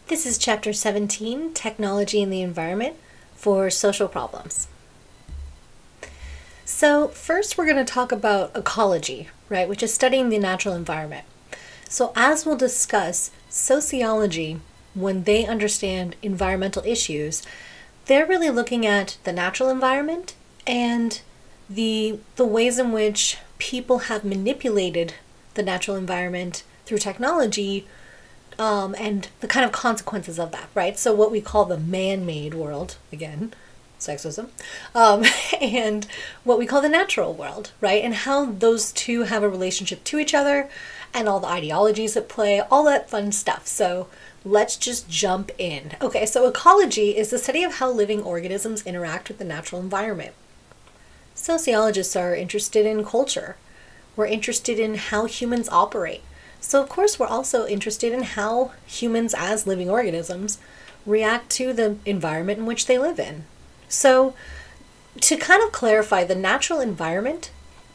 This is Chapter 17, Technology and the Environment for Social Problems. So first we're going to talk about ecology, right, which is studying the natural environment. So as we'll discuss, sociology, when they understand environmental issues, they're really looking at the natural environment and the ways in which people have manipulated the natural environment through technology and the kind of consequences of that, right? So what we call the man-made world, again, sexism, and what we call the natural world, right? And how those two have a relationship to each other and all the ideologies at play, all that fun stuff. So let's just jump in. Okay, so ecology is the study of how living organisms interact with the natural environment. Sociologists are interested in culture. We're interested in how humans operate. So of course we're also interested in how humans as living organisms react to the environment in which they live in. So to kind of clarify, the natural environment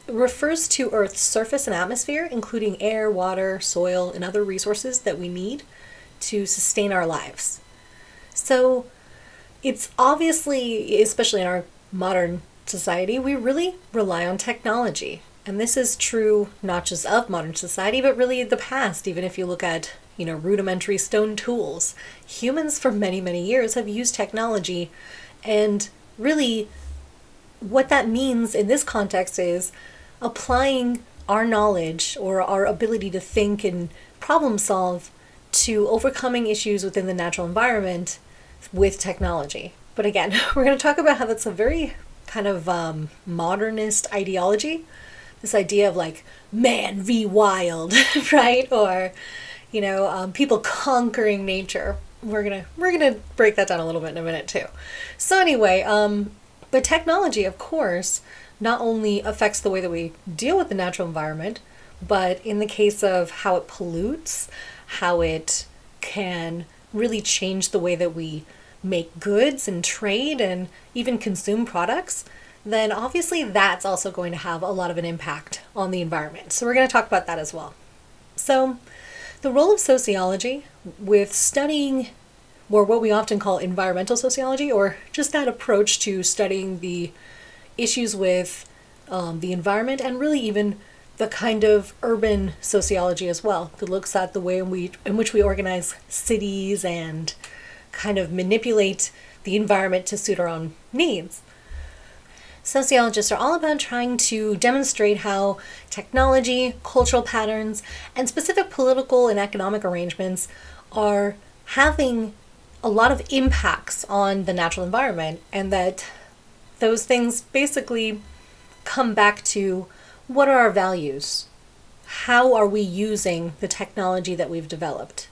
refers to Earth's surface and atmosphere, including air, water, soil, and other resources that we need to sustain our lives. So it's obviously, especially in our modern society, we really rely on technology. And this is true not just of modern society, but really the past. Even if you look at, rudimentary stone tools, humans for many, many years have used technology. And really what that means in this context is applying our knowledge or our ability to think and problem solve to overcoming issues within the natural environment with technology. But again, we're going to talk about how that's a very kind of modernist ideology. This idea of like man v wild, right? Or, people conquering nature. We're gonna break that down a little bit in a minute too. So anyway, but technology, of course, not only affects the way that we deal with the natural environment, but in the case of how it pollutes, how it can really change the way that we make goods and trade and even consume products, then obviously that's also going to have a lot of an impact on the environment. So we're going to talk about that as well. So the role of sociology with studying, or what we often call environmental sociology, or just that approach to studying the issues with the environment, and really even the kind of urban sociology as well, that looks at the way in which we organize cities and kind of manipulate the environment to suit our own needs. Sociologists are all about trying to demonstrate how technology, cultural patterns, and specific political and economic arrangements are having a lot of impacts on the natural environment, and that those things basically come back to what are our values? How are we using the technology that we've developed,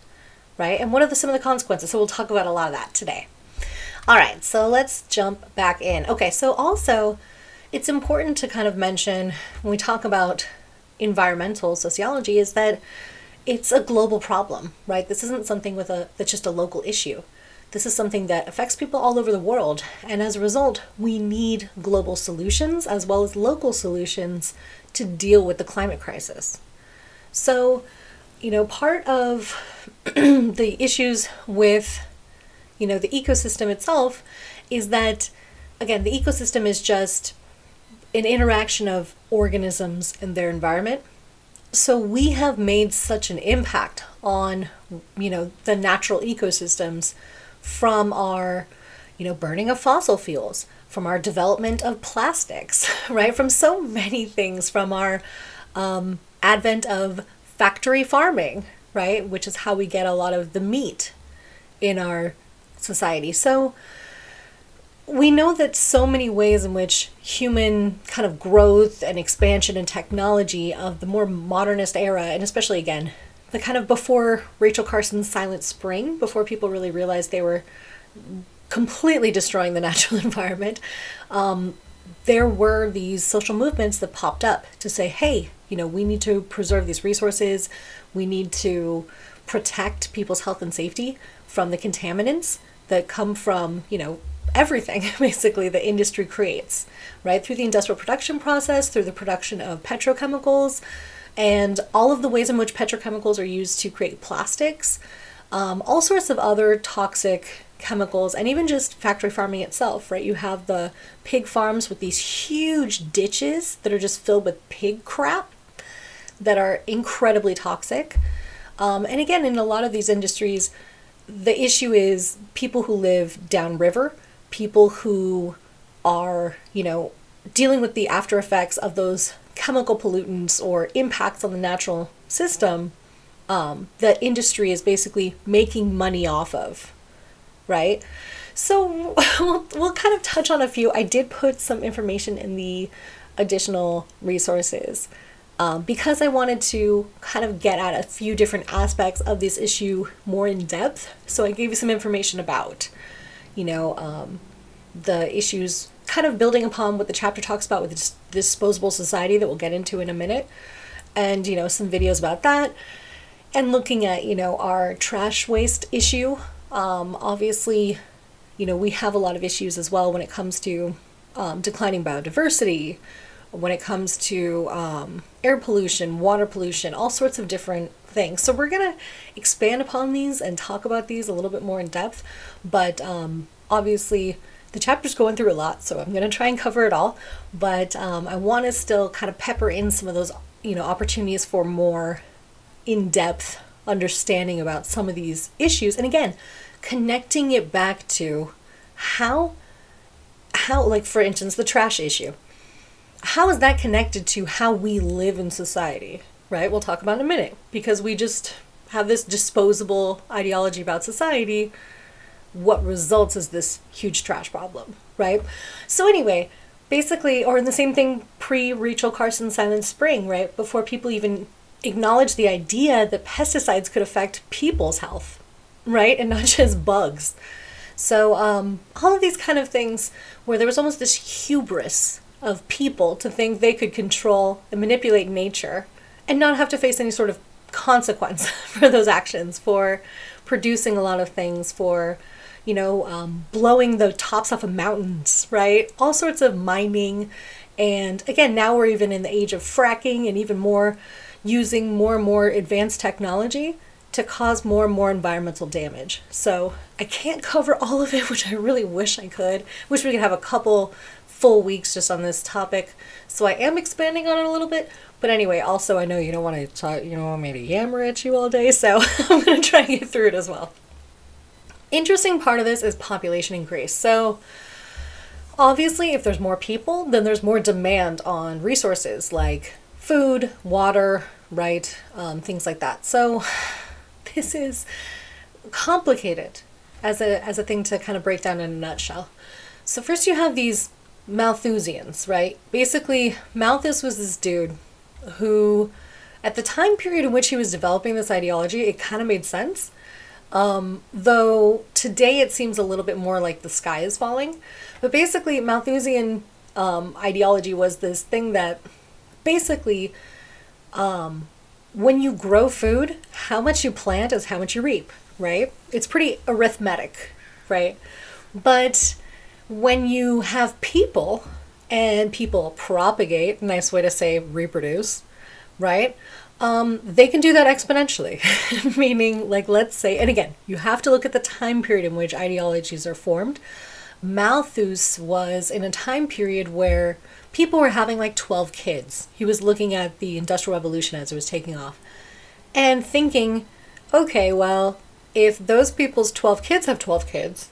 right? And what are some of the consequences? So we'll talk about a lot of that today. All right, so let's jump back in. Okay, so also it's important to kind of mention when we talk about environmental sociology is that it's a global problem, right? This isn't something that's just a local issue. This is something that affects people all over the world. And as a result, we need global solutions as well as local solutions to deal with the climate crisis. So, part of the issues with the ecosystem itself is that, again, the ecosystem is just an interaction of organisms and their environment. So we have made such an impact on, the natural ecosystems from our, burning of fossil fuels, from our development of plastics, right? From so many things, from our advent of factory farming, right? Which is how we get a lot of the meat in our society. So we know that so many ways in which human kind of growth and expansion and technology of the more modernist era, and especially again, the kind of before Rachel Carson's Silent Spring, before people really realized they were completely destroying the natural environment, there were these social movements that popped up to say, hey, we need to preserve these resources. We need to protect people's health and safety from the contaminants that come from, everything basically the industry creates, right? Through the industrial production process, through the production of petrochemicals, and all of the ways in which petrochemicals are used to create plastics, all sorts of other toxic chemicals, and even just factory farming itself, right? You have the pig farms with these huge ditches that are just filled with pig crap that are incredibly toxic. And again, in a lot of these industries, the issue is people who live downriver, people who are, dealing with the after effects of those chemical pollutants or impacts on the natural system that industry is basically making money off of, right? So we'll kind of touch on a few. I did put some information in the additional resources because I wanted to kind of get at a few different aspects of this issue more in depth. So I gave you some information about, the issues, kind of building upon what the chapter talks about with this disposable society that we'll get into in a minute, and some videos about that, and looking at our trash waste issue. Obviously, we have a lot of issues as well when it comes to declining biodiversity, when it comes to air pollution, water pollution, all sorts of different things. So we're going to expand upon these and talk about these a little bit more in depth, but obviously the chapter's going through a lot, so I'm going to try and cover it all, but I want to still kind of pepper in some of those opportunities for more in-depth understanding about some of these issues, and again, connecting it back to how like for instance the trash issue, how is that connected to how we live in society, right? We'll talk about in a minute, because we just have this disposable ideology about society. What results is this huge trash problem, right? So anyway, basically, or in the same thing pre-Rachel Carson's Silent Spring, right? Before people even acknowledged the idea that pesticides could affect people's health, right? And not just bugs. So all of these kind of things where there was almost this hubris of people to think they could control and manipulate nature and not have to face any sort of consequence for those actions, for producing a lot of things, for blowing the tops off of mountains, right? All sorts of mining. And again, now we're even in the age of fracking and even more using more and more advanced technology to cause more and more environmental damage. So I can't cover all of it, which I really wish I could. Wish we could have a couple full weeks just on this topic. So I am expanding on it a little bit. But anyway, also I know you don't want to talk, you don't want me to yammer at you all day, so I'm going to try and get through it as well. Interesting part of this is population increase. So obviously if there's more people, then there's more demand on resources like food, water, right? Things like that. So this is complicated as a thing to kind of break down in a nutshell. So first you have these Malthusians, right? Basically, Malthus was this dude who, at the time period in which he was developing this ideology, it kind of made sense. Though today it seems a little bit more like the sky is falling. But basically, Malthusian ideology was this thing that basically, when you grow food, how much you plant is how much you reap, right? It's pretty arithmetic, right? But when you have people, and people propagate, nice way to say reproduce, right? They can do that exponentially, meaning, like, let's say, and again, you have to look at the time period in which ideologies are formed. Malthus was in a time period where people were having like 12 kids. He was looking at the Industrial Revolution as it was taking off and thinking, okay, well, if those people's 12 kids have 12 kids,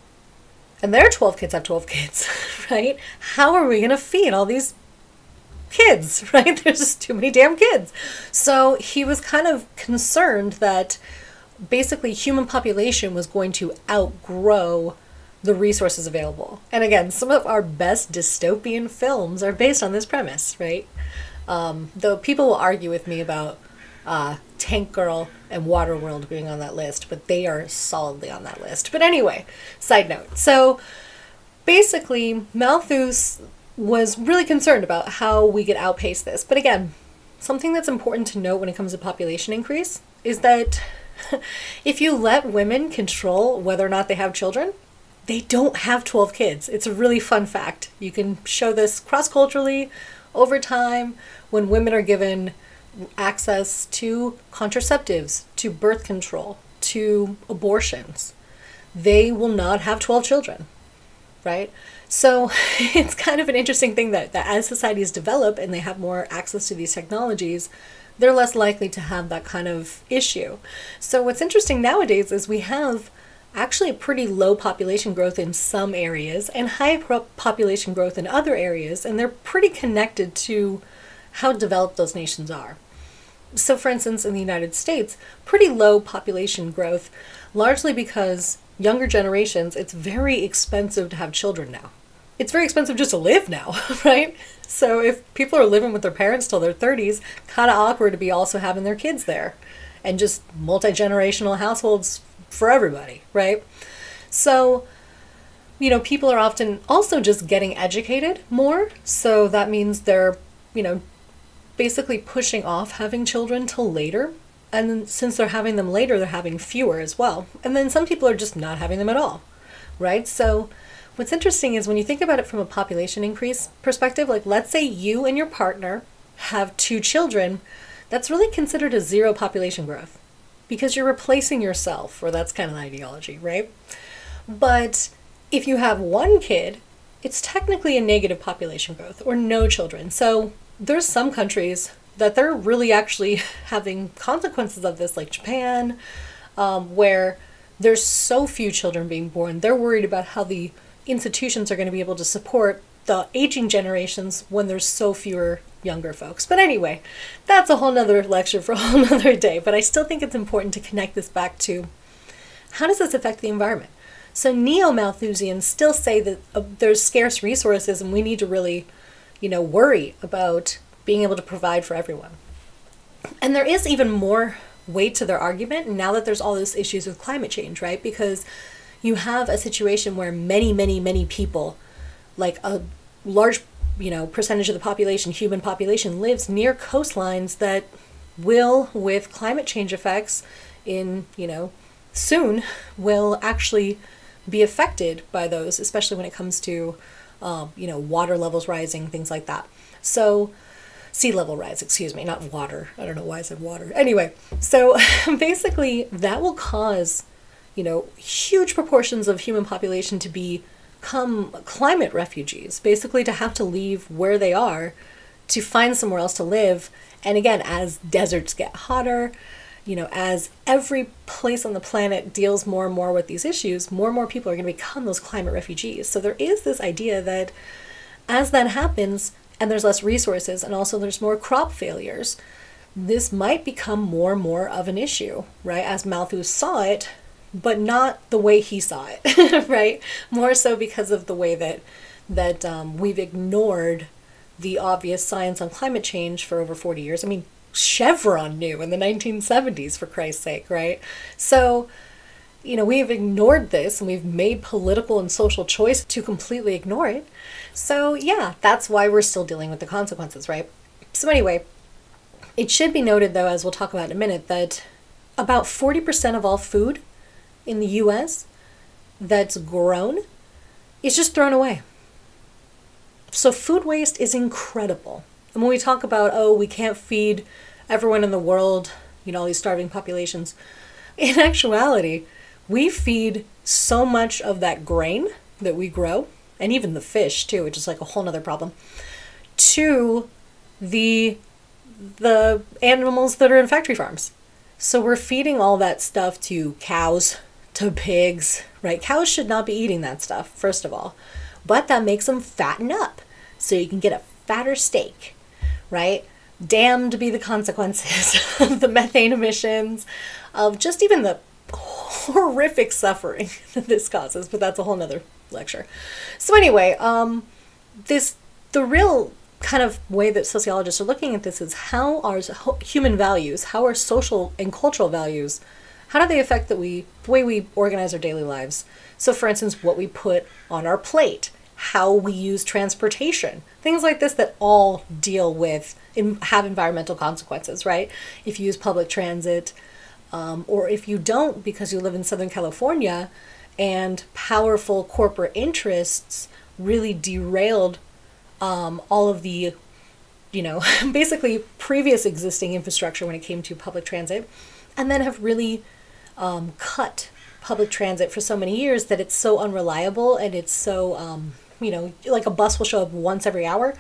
and their 12 kids have 12 kids, right? How are we going to feed all these kids, right? There's just too many damn kids. So he was kind of concerned that basically human population was going to outgrow the resources available. And again, some of our best dystopian films are based on this premise, right? Though people will argue with me about Tank Girl and Waterworld being on that list, but they are solidly on that list. But anyway, side note. So basically, Malthus was really concerned about how we could outpace this. But again, something that's important to note when it comes to population increase is that if you let women control whether or not they have children, they don't have 12 kids. It's a really fun fact. You can show this cross-culturally over time when women are given access to contraceptives, to birth control, to abortions. They will not have 12 children, right? So it's kind of an interesting thing that as societies develop and they have more access to these technologies, they're less likely to have that kind of issue. So what's interesting nowadays is we have actually a pretty low population growth in some areas and high population growth in other areas, and they're pretty connected to how developed those nations are. So for instance, in the United States, pretty low population growth, largely because younger generations, it's very expensive to have children now. It's very expensive just to live now, right? So if people are living with their parents till their 30s, kind of awkward to be also having their kids there, and just multi-generational households for everybody, right? So, you know, people are often also just getting educated more. So that means they're, you know, basically pushing off having children till later. And then since they're having them later, they're having fewer as well. And then some people are just not having them at all, right? So what's interesting is when you think about it from a population increase perspective, like let's say you and your partner have 2 children, that's really considered a 0 population growth because you're replacing yourself, or that's kind of the ideology, right? But if you have 1 kid, it's technically a negative population growth or no children. So there's some countries that they're really actually having consequences of this, like Japan, where there's so few children being born. They're worried about how the institutions are going to be able to support the aging generations when there's so fewer younger folks. But anyway, that's a whole nother lecture for a whole nother day. But I still think it's important to connect this back to how does this affect the environment? So neo-Malthusians still say that there's scarce resources and we need to really, you know, worry about being able to provide for everyone. And there is even more weight to their argument now that there's all these issues with climate change, right? Because you have a situation where many people, like a large, you know, percentage of the population, human population, lives near coastlines that will, with climate change effects in, you know, soon, will actually be affected by those, especially when it comes to, you know, water levels rising, things like that. So sea level rise, excuse me, not water. I don't know why I said water. Anyway, so basically that will cause, you know, huge proportions of human population to become climate refugees, basically to have to leave where they are to find somewhere else to live. And again, as deserts get hotter, you know, as every place on the planet deals more and more with these issues, more and more people are going to become those climate refugees. So there is this idea that as that happens, and there's less resources, and also there's more crop failures, this might become more and more of an issue, right? As Malthus saw it, but not the way he saw it, right? More so because of the way that we've ignored the obvious science on climate change for over 40 years. I mean, Chevron knew in the 1970s, for Christ's sake, right? So, you know, we've ignored this and we've made political and social choice to completely ignore it. So yeah, that's why we're still dealing with the consequences, right? So anyway, it should be noted though, as we'll talk about in a minute, that about 40% of all food in the US that's grown is just thrown away. So food waste is incredible. And when we talk about, oh, we can't feed everyone in the world, you know, all these starving populations, in actuality, we feed so much of that grain that we grow, and even the fish too, which is like a whole nother problem, to the animals that are in factory farms. So we're feeding all that stuff to cows, to pigs, right? Cows should not be eating that stuff, first of all, but that makes them fatten up so you can get a fatter steak, right? Damned be the consequences of the methane emissions, of just even the horrific suffering that this causes, but that's a whole nother lecture. So anyway, the real kind of way that sociologists are looking at this is how are human values, how are social and cultural values, how do they affect the way we organize our daily lives? So for instance, what we put on our plate, how we use transportation, things like this that all deal with and have environmental consequences, right? If you use public transit, or if you don't because you live in Southern California and powerful corporate interests really derailed all of the, you know, basically previous existing infrastructure when it came to public transit, and then have really cut public transit for so many years that it's so unreliable, and it's so, like a bus will show up once every hour,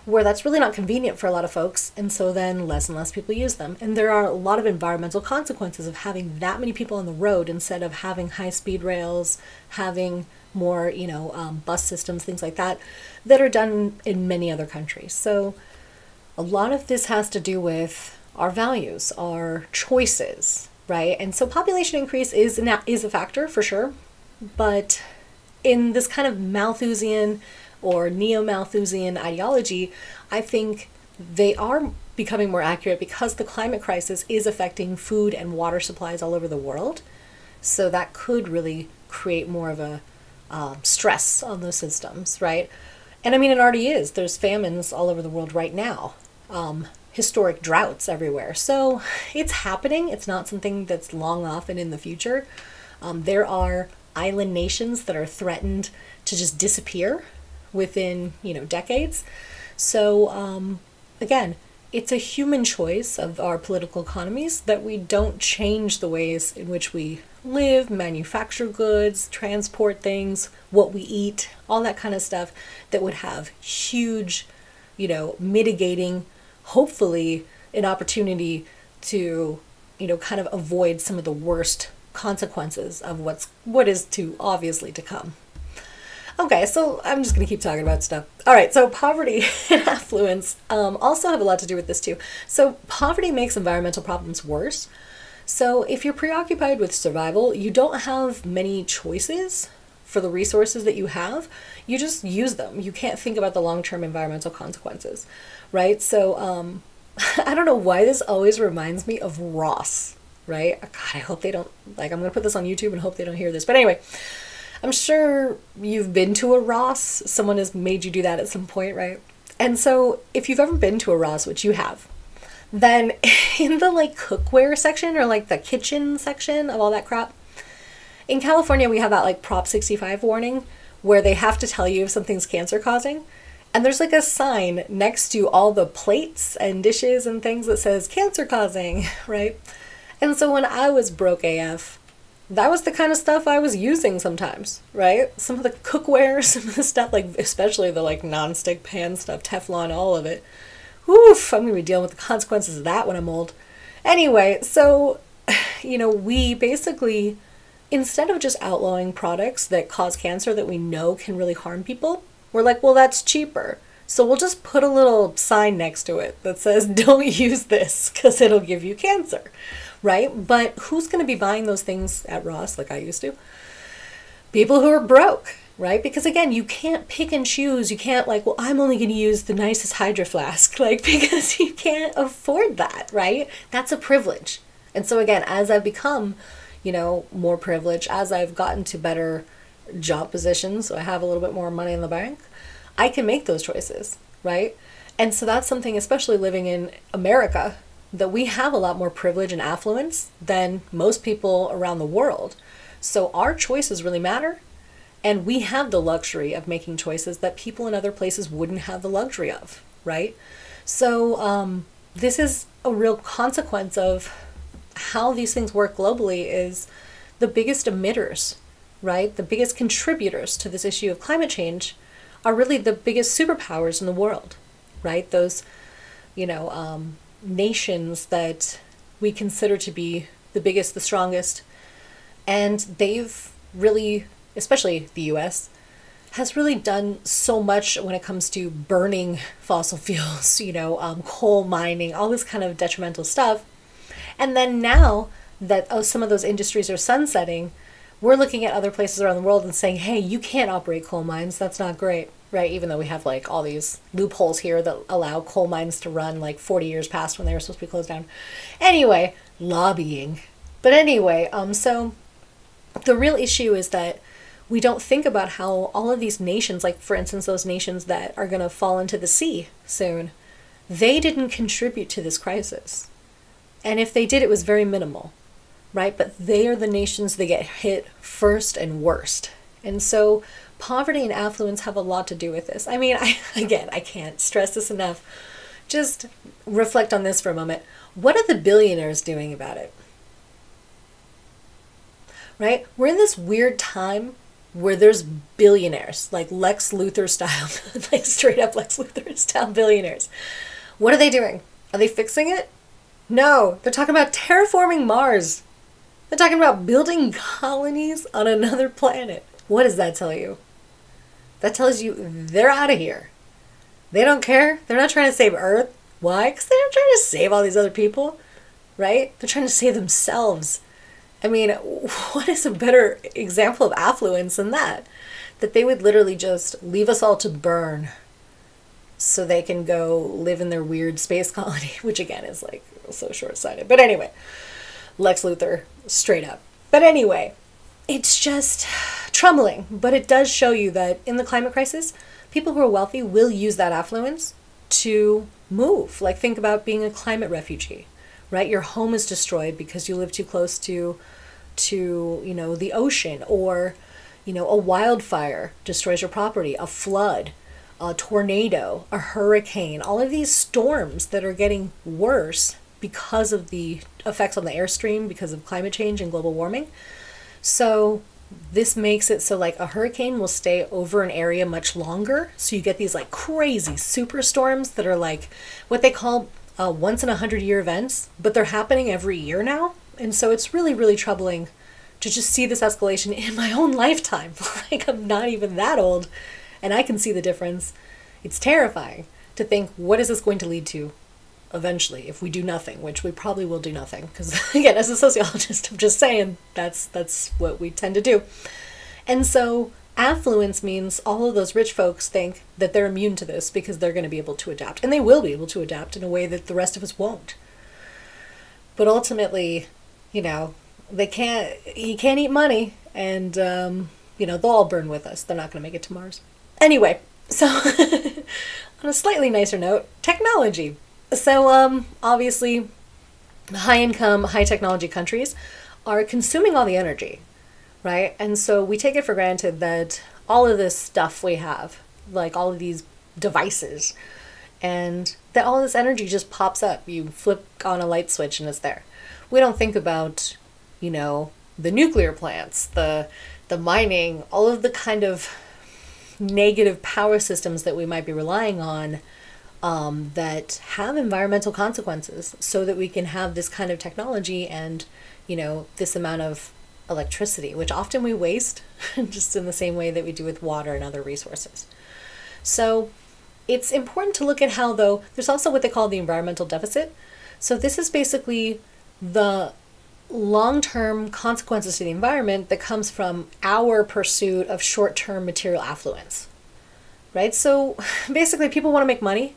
where that's really not convenient for a lot of folks, and so then less and less people use them. And there are a lot of environmental consequences of having that many people on the road instead of having high-speed rails, having more, bus systems, things like that, that are done in many other countries. So a lot of this has to do with our values, our choices, right? And so population increase is a factor for sure, but in this kind of Malthusian or neo-Malthusian ideology, I think they are becoming more accurate because the climate crisis is affecting food and water supplies all over the world. So that could really create more of a stress on those systems, right? And I mean, it already is. There's famines all over the world right now. Historic droughts everywhere. So it's happening. It's not something that's long off and in the future. There are island nations that are threatened to just disappear within, decades. So again, it's a human choice of our political economies that we don't change the ways in which we live, manufacture goods, transport things, what we eat, all that kind of stuff that would have huge, mitigating, hopefully an opportunity to, kind of avoid some of the worst consequences of what is obviously to come. Okay, so I'm just going to keep talking about stuff. All right, so poverty and affluence also have a lot to do with this too. So poverty makes environmental problems worse. So if you're preoccupied with survival, you don't have many choices for the resources that you have. You just use them. You can't think about the long-term environmental consequences, right? So I don't know why this always reminds me of Ross, right? God, I hope they don't, I'm going to put this on YouTube and hope they don't hear this. But anyway, I'm sure you've been to a Ross. Someone has made you do that at some point, right? And so if you've ever been to a Ross, which you have, then in the cookware section or the kitchen section of all that crap, in California we have that Prop 65 warning where they have to tell you if something's cancer causing. And there's a sign next to all the plates and dishes and things that says cancer causing, right? And so when I was broke AF, that was the kind of stuff I was using sometimes, right? Some of the cookware, some of the stuff, especially the non-stick pan stuff, Teflon, all of it. Oof, I'm going to be dealing with the consequences of that when I'm old. Anyway, so, we basically, instead of just outlawing products that cause cancer that we know can really harm people, we're like, well, that's cheaper. So we'll just put a little sign next to it that says, don't use this because it'll give you cancer. Right? But who's going to be buying those things at Ross like I used to? People who are broke, right? Because again, you can't pick and choose. You can't well, I'm only going to use the nicest Hydro Flask, because you can't afford that, right? That's a privilege. And so again, as I've become, more privileged, as I've gotten to better job positions, so I have a little bit more money in the bank, I can make those choices, right? And so that's something, especially living in America, that we have a lot more privilege and affluence than most people around the world. So our choices really matter, and we have the luxury of making choices that people in other places wouldn't have the luxury of, right? So this is a real consequence of how these things work globally. Is the biggest emitters, right? The biggest contributors to this issue of climate change are really the biggest superpowers in the world, right? Those, nations that we consider to be the biggest, the strongest, and they've really, especially the US, has really done so much when it comes to burning fossil fuels, coal mining, all this kind of detrimental stuff. And then now that some of those industries are sunsetting, we're looking at other places around the world and saying, hey, you can't operate coal mines, that's not great. Right, even though we have all these loopholes here that allow coal mines to run 40 years past when they were supposed to be closed down. Anyway, lobbying. But anyway, so the real issue is that we don't think about how all of these nations, for instance, those nations that are going to fall into the sea soon, they didn't contribute to this crisis. And if they did, it was very minimal, right? But they are the nations that get hit first and worst. And so poverty and affluence have a lot to do with this. I mean, I can't stress this enough. Just reflect on this for a moment. What are the billionaires doing about it? right? We're in this weird time where there's billionaires, like Lex Luthor style, like straight up Lex Luthor style billionaires. What are they doing? Are they fixing it? No, they're talking about terraforming Mars. They're talking about building colonies on another planet. What does that tell you? That tells you they're out of here. They don't care. They're not trying to save Earth. Why? Because they're not trying to save all these other people, right? They're trying to save themselves. I mean, what is a better example of affluence than that? That they would literally just leave us all to burn so they can go live in their weird space colony, which again is like so short-sighted. But anyway, Lex Luthor, straight up. But anyway, it's just troubling, but it does show you that in the climate crisis, people who are wealthy will use that affluence to move. Like, think about being a climate refugee, right? Your home is destroyed because you live too close to the ocean, or, a wildfire destroys your property, a flood, a tornado, a hurricane, all of these storms that are getting worse because of the effects on the airstream because of climate change and global warming. So this makes it so like a hurricane will stay over an area much longer. So you get these like crazy superstorms that are like what they call once in 100-year events, but they're happening every year now. And so it's really, really troubling to just see this escalation in my own lifetime. Like, I'm not even that old and I can see the difference. It's terrifying to think, what is this going to lead to eventually if we do nothing, which we probably will do nothing, because again, as a sociologist, I'm just saying that's what we tend to do. And so affluence means all of those rich folks think that they're immune to this because they're going to be able to adapt, and they will be able to adapt in a way that the rest of us won't. But ultimately, you can't eat money, and they'll all burn with us. They're not going to make it to Mars. Anyway, so on a slightly nicer note, technology. So obviously, high-income, high-technology countries are consuming all the energy, right? And so we take it for granted that all of this stuff we have, like all of these devices, and that all this energy just pops up. You flip on a light switch and it's there. We don't think about, the nuclear plants, the mining, all of the kind of negative power systems that we might be relying on that have environmental consequences, so that we can have this kind of technology and, this amount of electricity, which often we waste just in the same way that we do with water and other resources. So it's important to look at how, though, there's also what they call the environmental deficit. So this is basically the long-term consequences to the environment that comes from our pursuit of short-term material affluence, right? So basically people want to make money,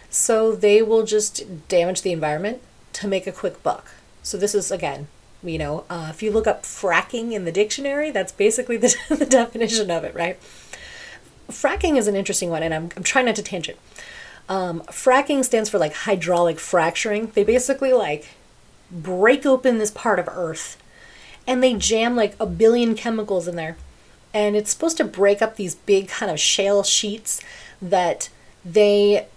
so they will just damage the environment to make a quick buck. So this is, again, if you look up fracking in the dictionary, that's basically the definition of it, right? Fracking is an interesting one, and I'm trying not to tangent. Fracking stands for like hydraulic fracturing. They basically like break open this part of Earth and they jam like a billion chemicals in there. And it's supposed to break up these big kind of shale sheets that they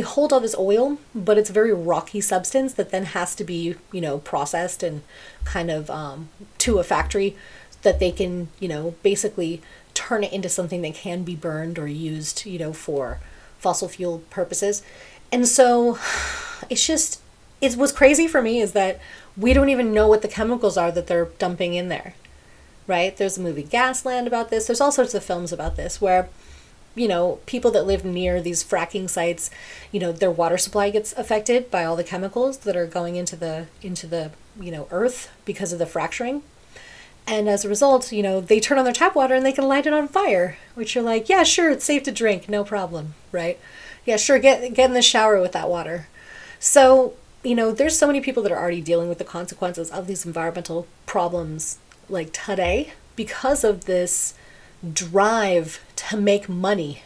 hold all this oil, but it's a very rocky substance that then has to be, processed and kind of to a factory that they can, basically turn it into something that can be burned or used, for fossil fuel purposes. And so what's crazy for me is that we don't even know what the chemicals are that they're dumping in there, right? There's a movie Gasland about this. There's all sorts of films about this where, people that live near these fracking sites, their water supply gets affected by all the chemicals that are going into the earth because of the fracturing. And as a result, they turn on their tap water and they can light it on fire, which you're like, yeah, sure, it's safe to drink, no problem, right? Yeah, sure, get in the shower with that water. So, there's so many people that are already dealing with the consequences of these environmental problems like today because of this drive to make money,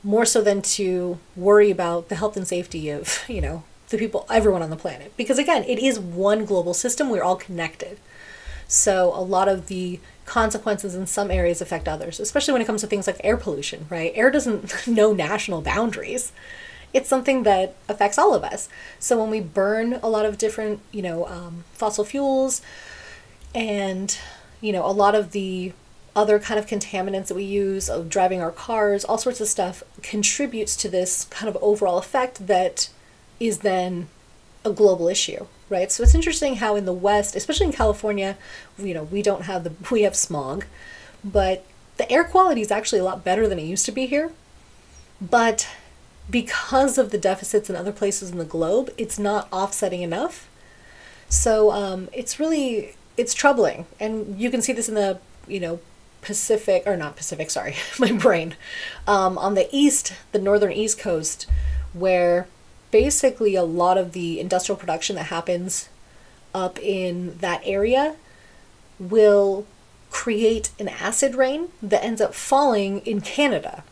more so than to worry about the health and safety of, the people, everyone on the planet. Because again, it is one global system. We're all connected. So a lot of the consequences in some areas affect others, especially when it comes to things like air pollution, right? Air doesn't know national boundaries. It's something that affects all of us. So when we burn a lot of different, fossil fuels, And, a lot of the other kind of contaminants that we use of driving our cars, all sorts of stuff contributes to this kind of overall effect that is then a global issue, right? So it's interesting how in the West, especially in California, we have smog, but the air quality is actually a lot better than it used to be here. But because of the deficits in other places in the globe, it's not offsetting enough. So it's troubling. And you can see this in the, Pacific, or not Pacific, sorry, my brain, on the northern East Coast, where basically a lot of the industrial production that happens up in that area will create an acid rain that ends up falling in Canada.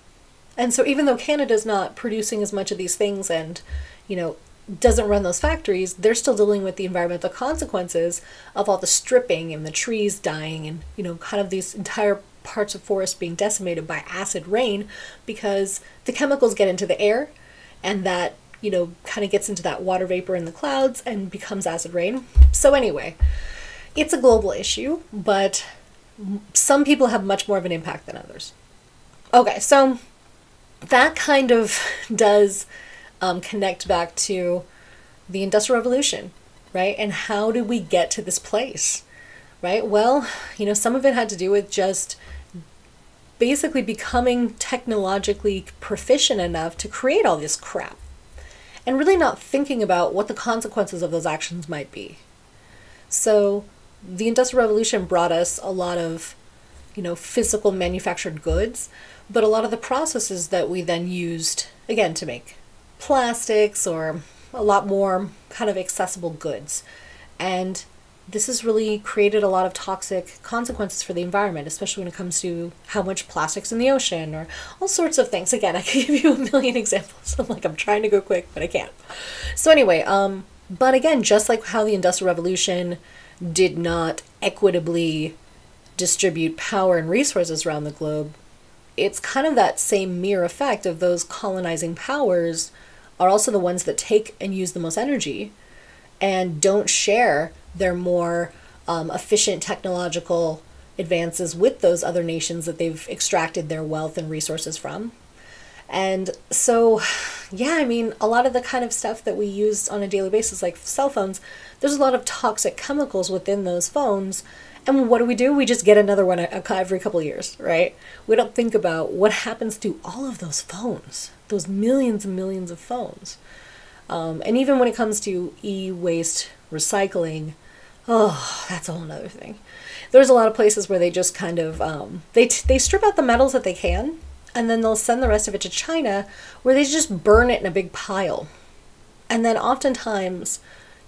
And so even though Canada's not producing as much of these things and, doesn't run those factories, they're still dealing with the environmental consequences of all the stripping and the trees dying and, kind of these entire parts of forest being decimated by acid rain because the chemicals get into the air and that, kind of gets into that water vapor in the clouds and becomes acid rain. So anyway, it's a global issue, but some people have much more of an impact than others. Okay, so that kind of does connect back to the Industrial Revolution, right? And how did we get to this place, right? Well, some of it had to do with just basically becoming technologically proficient enough to create all this crap and really not thinking about what the consequences of those actions might be. So the Industrial Revolution brought us a lot of, physical manufactured goods, but a lot of the processes that we then used, again, to make plastics or a lot more kind of accessible goods. And this has really created a lot of toxic consequences for the environment, especially when it comes to how much plastic's in the ocean or all sorts of things. Again, I can give you a million examples. I'm trying to go quick, but I can't. So anyway, but again, just like how the Industrial Revolution did not equitably distribute power and resources around the globe, it's kind of that same mirror effect of those colonizing powers are also the ones that take and use the most energy and don't share their more efficient technological advances with those other nations that they've extracted their wealth and resources from. And so, yeah, a lot of the kind of stuff that we use on a daily basis, like cell phones, there's a lot of toxic chemicals within those phones. And what do? We just get another one every couple of years, right? We don't think about what happens to all of those phones, those millions and millions of phones. And even when it comes to e-waste recycling, that's a whole other thing. There's a lot of places where they just kind of, they strip out the metals that they can, and then they'll send the rest of it to China, where they just burn it in a big pile. And then oftentimes,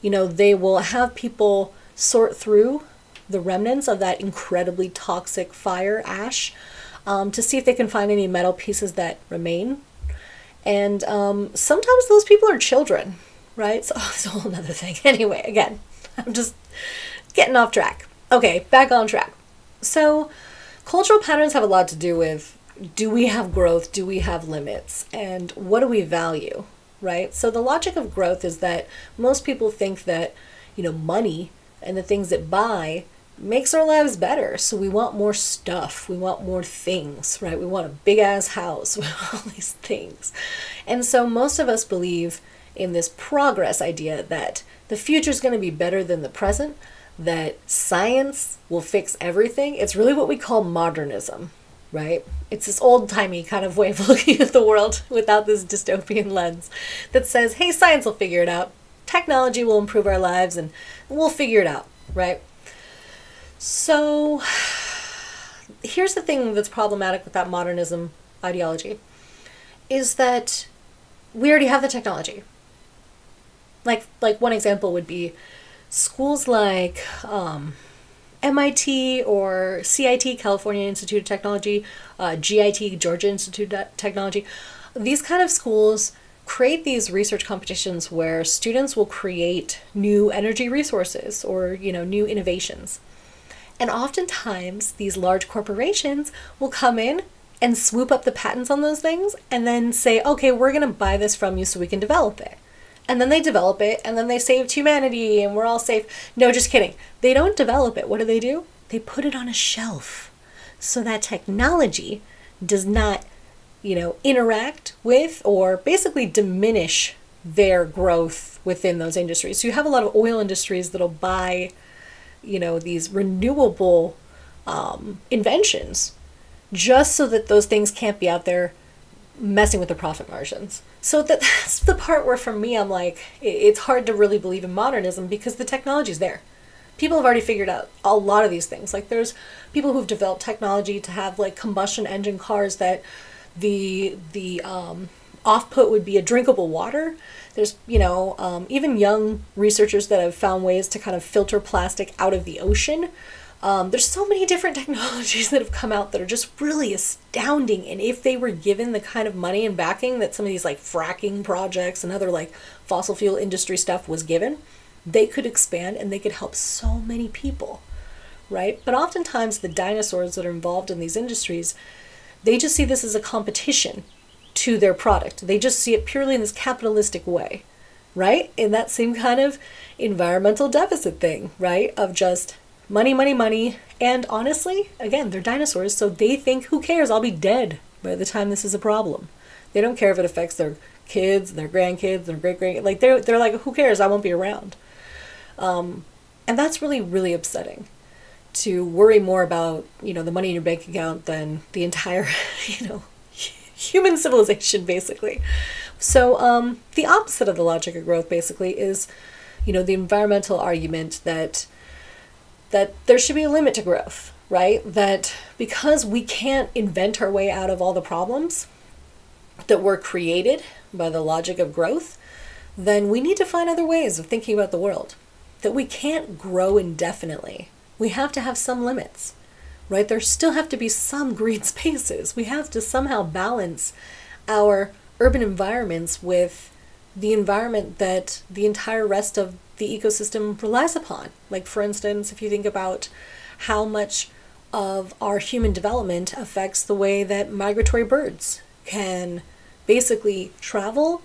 they will have people sort through the remnants of that incredibly toxic fire ash to see if they can find any metal pieces that remain. And sometimes those people are children, right? So it's a whole other thing. Anyway, again, I'm just getting off track. Okay, back on track. So cultural patterns have a lot to do with, do we have growth? Do we have limits? And what do we value, right? So the logic of growth is that most people think that, money and the things that buy makes our lives better. So we want more stuff. We want more things, right? We want a big ass house with all these things. And so most of us believe in this progress idea that the future is going to be better than the present, that science will fix everything. It's really what we call modernism, right? It's this old-timey kind of way of looking at the world without this dystopian lens that says, hey, science will figure it out. Technology will improve our lives and we'll figure it out, right? So here's the thing that's problematic with that modernism ideology is that we already have the technology. Like one example would be schools like MIT or CIT, California Institute of Technology, GIT, Georgia Institute of Technology. These kind of schools create these research competitions where students will create new energy resources or, new innovations. And oftentimes these large corporations will come in and swoop up the patents on those things and then say, okay, we're going to buy this from you so we can develop it. And then they develop it, and then they saved humanity, and we're all safe. No, just kidding. They don't develop it. What do? They put it on a shelf so that technology does not, interact with or basically diminish their growth within those industries. So you have a lot of oil industries that'll buy, these renewable inventions just so that those things can't be out there messing with the profit margins. So that's the part where for me, I'm like, it's hard to really believe in modernism because the technology's there. People have already figured out a lot of these things. Like there's people who've developed technology to have like combustion engine cars that the off-put would be a drinkable water. There's, even young researchers that have found ways to kind of filter plastic out of the ocean. There's so many different technologies that have come out that are just really astounding. And if they were given the kind of money and backing that some of these like fracking projects and other like fossil fuel industry stuff was given, they could expand and they could help so many people, right? But oftentimes the dinosaurs that are involved in these industries, they just see this as a competition to their product. They just see it purely in this capitalistic way, right? In that same kind of environmental deficit thing, right? Of just money, money, money. And honestly, again, they're dinosaurs, so they think, who cares? I'll be dead by the time this is a problem. They don't care if it affects their kids, their grandkids, their great-great. Like they're like, who cares? I won't be around. And that's really, really upsetting. To worry more about, the money in your bank account than the entire, human civilization, basically. So the opposite of the logic of growth, basically, is, the environmental argument that there should be a limit to growth, right? That because we can't invent our way out of all the problems that were created by the logic of growth, then we need to find other ways of thinking about the world. That we can't grow indefinitely. We have to have some limits, right? There still have to be some green spaces. We have to somehow balance our urban environments with the environment that the entire rest of the ecosystem relies upon. Like, for instance, if you think about how much of our human development affects the way that migratory birds can basically travel,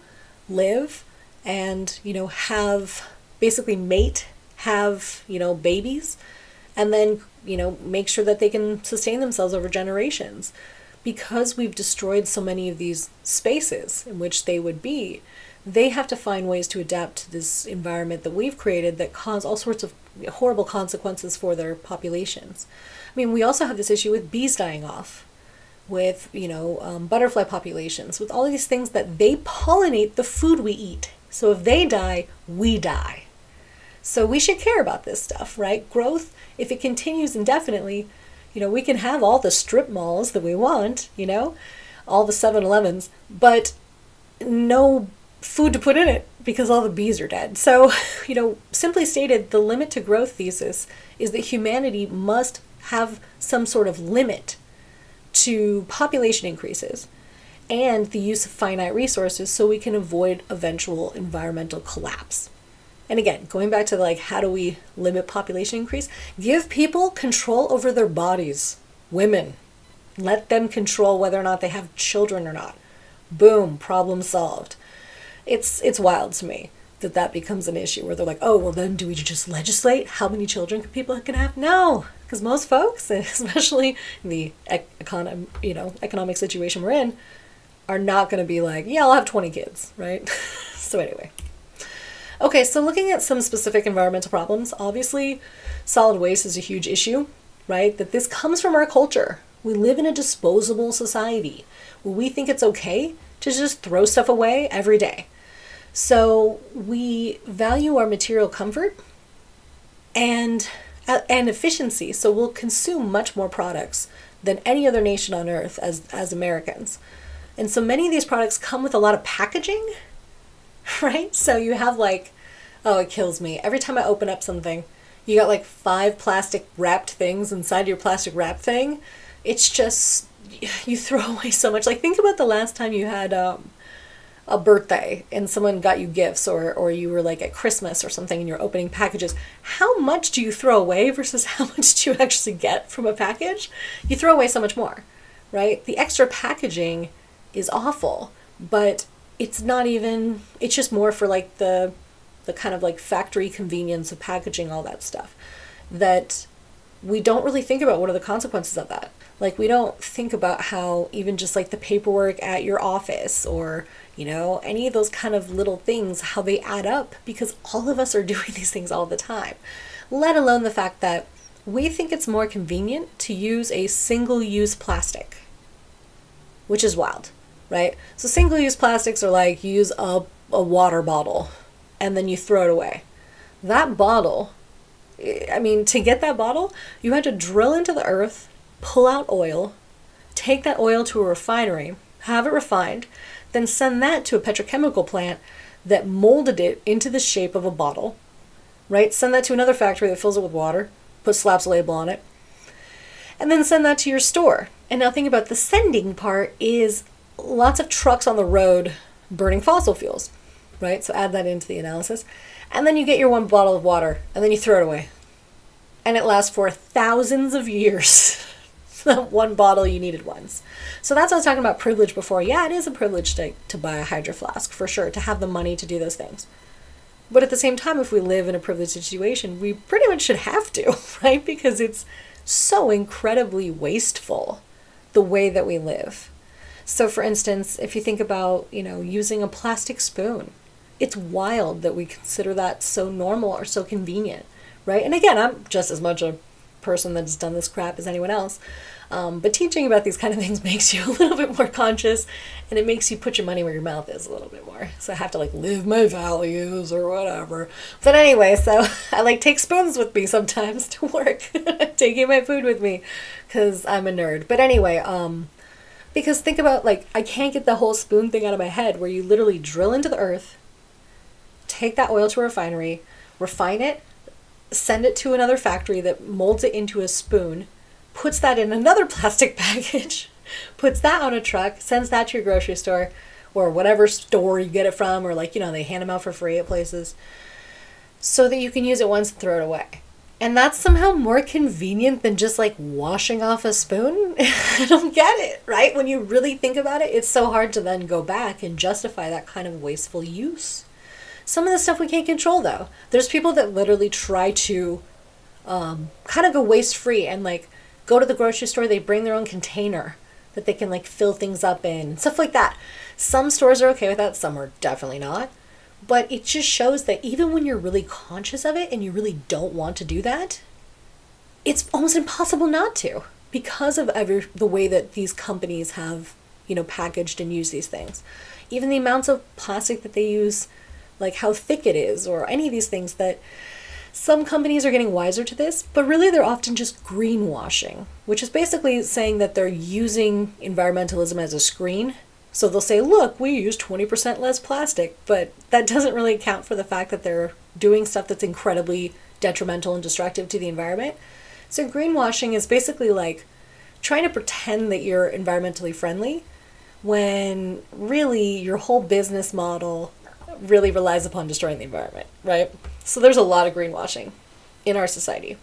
live, and, have basically mate, have, babies, and then, make sure that they can sustain themselves over generations. Because we've destroyed so many of these spaces in which they would be, they have to find ways to adapt to this environment that we've created that cause all sorts of horrible consequences for their populations. I mean, we also have this issue with bees dying off, with, butterfly populations, with all of these things that they pollinate the food we eat. So if they die, we die. So we should care about this stuff, right? Growth, if it continues indefinitely, we can have all the strip malls that we want, all the 7-Elevens, but no food to put in it because all the bees are dead. So, simply stated, the limit to growth thesis is that humanity must have some sort of limit to population increases and the use of finite resources so we can avoid eventual environmental collapse. And again, going back to how do we limit population increase? Give people control over their bodies. Women. Let them control whether or not they have children or not. Boom, problem solved. It's wild to me that becomes an issue where they're like, oh, well then do we just legislate how many children people can have? No, because most folks, especially in the economic situation we're in, are not going to be like, yeah, I'll have 20 kids, right? So anyway. Okay, so looking at some specific environmental problems, obviously solid waste is a huge issue, right? That this comes from our culture. We live in a disposable society where we think it's okay to just throw stuff away every day. So we value our material comfort and efficiency, so we'll consume much more products than any other nation on earth as Americans. And so many of these products come with a lot of packaging, right? So you have oh, it kills me. Every time I open up something, you got 5 plastic wrapped things inside your plastic wrap thing. It's just, you throw away so much. Think about the last time you had a birthday and someone got you gifts, or you were at Christmas or something and you're opening packages. How much do you throw away versus how much do you actually get from a package? You throw away so much more, right? The extra packaging is awful, but it's not even, it's just more for like the kind of like factory convenience of packaging all that stuff, that we don't really think about what are the consequences of that. Like, we don't think about how even just like the paperwork at your office, or, you know, any of those kind of little things, how they add up, because all of us are doing these things all the time. Let alone the fact that we think it's more convenient to use a single-use plastic, which is wild, right? So single-use plastics are like, you use a water bottle and then you throw it away. That bottle, I mean, to get that bottle, you had to drill into the earth, pull out oil, take that oil to a refinery, have it refined, then send that to a petrochemical plant that molded it into the shape of a bottle, right? Send that to another factory that fills it with water, slaps a label on it, and then send that to your store. And now think about the sending part is lots of trucks on the road burning fossil fuels, right? So add that into the analysis. And then you get your one bottle of water, and then you throw it away. And it lasts for thousands of years. That one bottle you needed once. So that's what I was talking about privilege before. Yeah, it is a privilege to buy a Hydro Flask, for sure, to have the money to do those things. But at the same time, if we live in a privileged situation, we pretty much should have to, right? Because it's so incredibly wasteful, the way that we live. So for instance, if you think about, you know, using a plastic spoon, it's wild that we consider that so normal or so convenient, right? And again, I'm just as much a person that's done this crap as anyone else. But teaching about these kind of things makes you a little bit more conscious, and it makes you put your money where your mouth is a little bit more. So I have to like live my values or whatever. But anyway, so I like take spoons with me sometimes to work, taking my food with me because I'm a nerd. But anyway, because think about, like, I can't get the whole spoon thing out of my head, where you literally drill into the earth, take that oil to a refinery, refine it, send it to another factory that molds it into a spoon, puts that in another plastic package, puts that on a truck, sends that to your grocery store or whatever store you get it from, or like, you know, they hand them out for free at places, so that you can use it once and throw it away. And that's somehow more convenient than just like washing off a spoon. I don't get it, right? When you really think about it, it's so hard to then go back and justify that kind of wasteful use. Some of the stuff we can't control, though. There's people that literally try to kind of go waste-free and like go to the grocery store, they bring their own container that they can like fill things up in, stuff like that. Some stores are okay with that, some are definitely not. But it just shows that even when you're really conscious of it and you really don't want to do that, it's almost impossible not to, because of the way that these companies have, you know, packaged and used these things. Even the amounts of plastic that they use, like how thick it is, or any of these things, that some companies are getting wiser to this, but really they're often just greenwashing, which is basically saying that they're using environmentalism as a screen. So they'll say, look, we use 20% less plastic, but that doesn't really account for the fact that they're doing stuff that's incredibly detrimental and destructive to the environment. So greenwashing is basically like trying to pretend that you're environmentally friendly when really your whole business model really relies upon destroying the environment, right? So there's a lot of greenwashing in our society.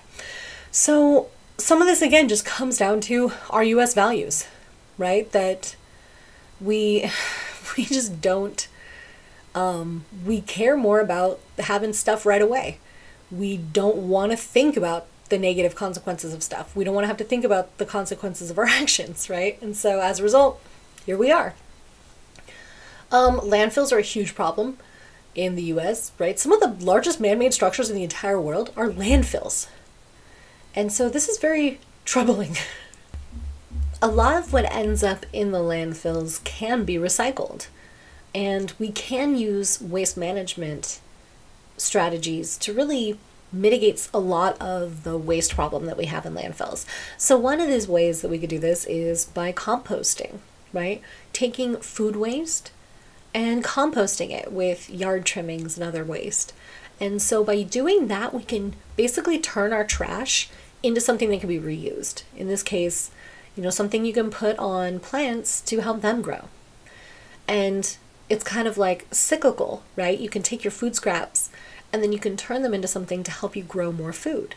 So some of this, again, just comes down to our US values, right? That we just don't, we care more about having stuff right away. We don't want to think about the negative consequences of stuff. We don't want to have to think about the consequences of our actions, right? And so as a result, here we are. Landfills are a huge problem in the US, right? Some of the largest man-made structures in the entire world are landfills. And so this is very troubling. A lot of what ends up in the landfills can be recycled. And we can use waste management strategies to really mitigate a lot of the waste problem that we have in landfills. So one of these ways that we could do this is by composting, right? Taking food waste and composting it with yard trimmings and other waste. And so by doing that, we can basically turn our trash into something that can be reused. In this case, you know, something you can put on plants to help them grow. And it's kind of like cyclical, right? You can take your food scraps and then you can turn them into something to help you grow more food,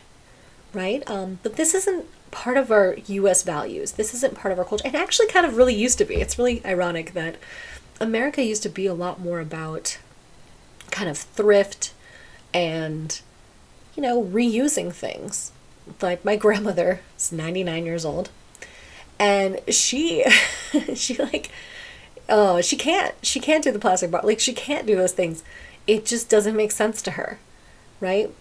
right? But this isn't part of our US values. This isn't part of our culture. It actually kind of really used to be. It's really ironic that America used to be a lot more about kind of thrift and, reusing things. Like my grandmother is 99 years old, and she she can't do the plastic bottle. Like, she can't do those things. It just doesn't make sense to her, right?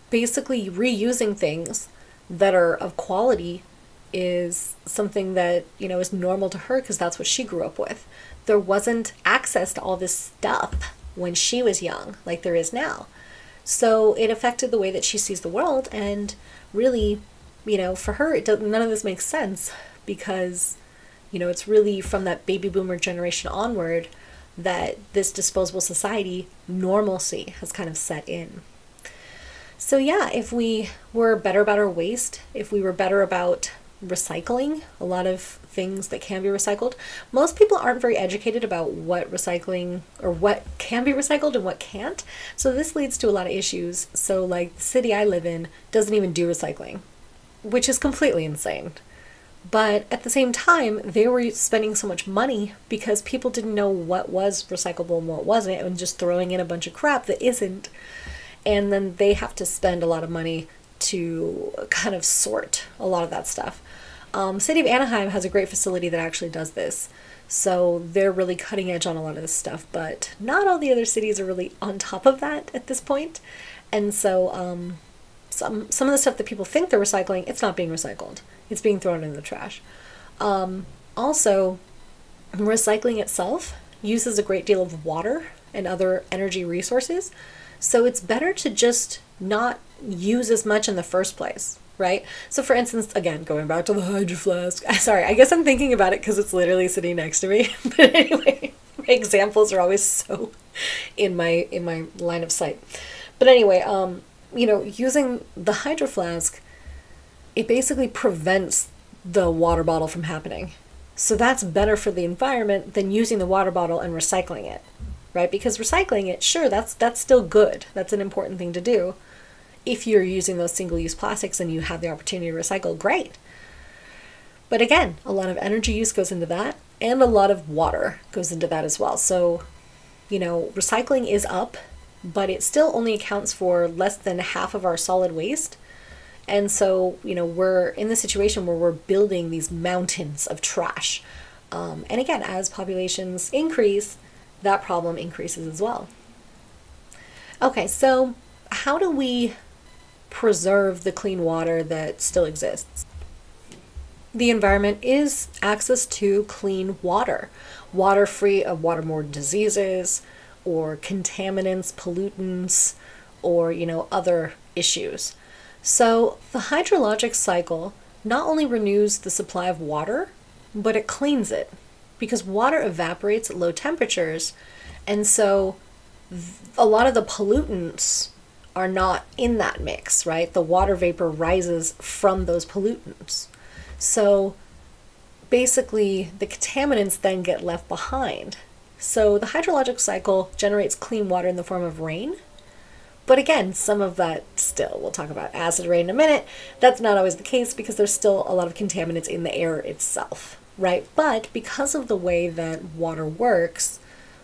Basically, reusing things that are of quality is something that, is normal to her because that's what she grew up with. There wasn't access to all this stuff when she was young like there is now. So it affected the way that she sees the world, and really, for her, none of this makes sense because, it's really from that baby boomer generation onward that this disposable society normalcy has kind of set in. So yeah, if we were better about our waste, if we were better about recycling a lot of things that can be recycled. Most people aren't very educated about what recycling or what can be recycled and what can't. So this leads to a lot of issues. So like the city I live in doesn't even do recycling, which is completely insane. But at the same time, they were spending so much money because people didn't know what was recyclable and what wasn't, and just throwing in a bunch of crap that isn't. And then they have to spend a lot of money to kind of sort a lot of that stuff. City of Anaheim has a great facility that actually does this. So they're really cutting edge on a lot of this stuff, but not all the other cities are really on top of that at this point. And so some of the stuff that people think they're recycling, it's not being recycled. It's being thrown in the trash. Also, recycling itself uses a great deal of water and other energy resources. So it's better to just not use as much in the first place, right? So for instance, again, going back to the Hydro Flask. Sorry, I guess I'm thinking about it because it's literally sitting next to me. But anyway, my examples are always so in my line of sight. But anyway, using the Hydro Flask, it basically prevents the water bottle from happening. So that's better for the environment than using the water bottle and recycling it, right? Because recycling it, sure, that's still good. That's an important thing to do. If you're using those single-use plastics and you have the opportunity to recycle, great. But again, a lot of energy use goes into that, and a lot of water goes into that as well. So, recycling is up, but it still only accounts for less than half of our solid waste. And so, we're in the situation where we're building these mountains of trash. And again, as populations increase, that problem increases as well. Okay, so how do we preserve the clean water that still exists? The environment is access to clean water. Water free of waterborne diseases or contaminants, pollutants, or, other issues. So the hydrologic cycle not only renews the supply of water, but it cleans it because water evaporates at low temperatures. And so a lot of the pollutants are not in that mix, right? The water vapor rises from those pollutants. So basically the contaminants then get left behind. So the hydrologic cycle generates clean water in the form of rain. But again, some of that still, we'll talk about acid rain in a minute, that's not always the case because there's still a lot of contaminants in the air itself, right? But because of the way that water works,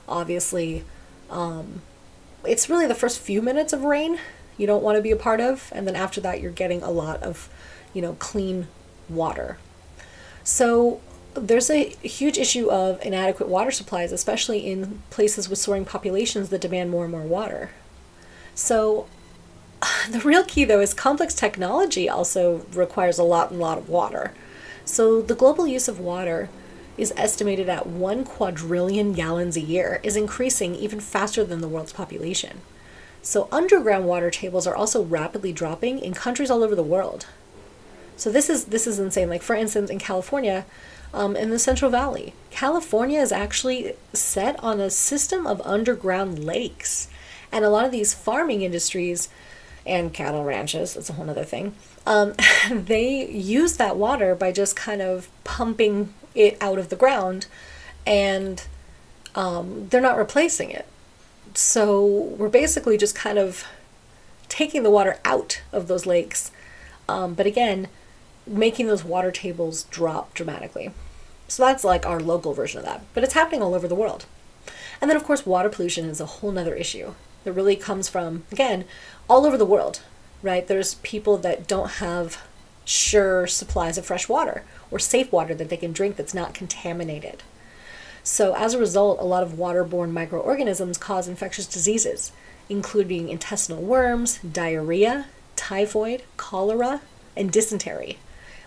obviously, it's really the first few minutes of rain you don't want to be a part of, and then after that you're getting a lot of, clean water. So there's a huge issue of inadequate water supplies, especially in places with soaring populations that demand more and more water. So the real key, though, is complex technology also requires a lot of water. So the global use of water is estimated at 1 quadrillion gallons a year, is increasing even faster than the world's population. So underground water tables are also rapidly dropping in countries all over the world. So this is insane. Like for instance, in California, in the Central Valley, California is actually set on a system of underground lakes. And a lot of these farming industries and cattle ranches, that's a whole other thing, they use that water by just kind of pumping it out of the ground, and they're not replacing it. So we're basically just kind of taking the water out of those lakes, but again, making those water tables drop dramatically. So that's like our local version of that, but it's happening all over the world. And then of course water pollution is a whole nother issue that really comes from, again, all over the world, right? There's people that don't have sure supplies of fresh water or safe water that they can drink that's not contaminated. So as a result, a lot of waterborne microorganisms cause infectious diseases, including intestinal worms, diarrhea, typhoid, cholera, and dysentery,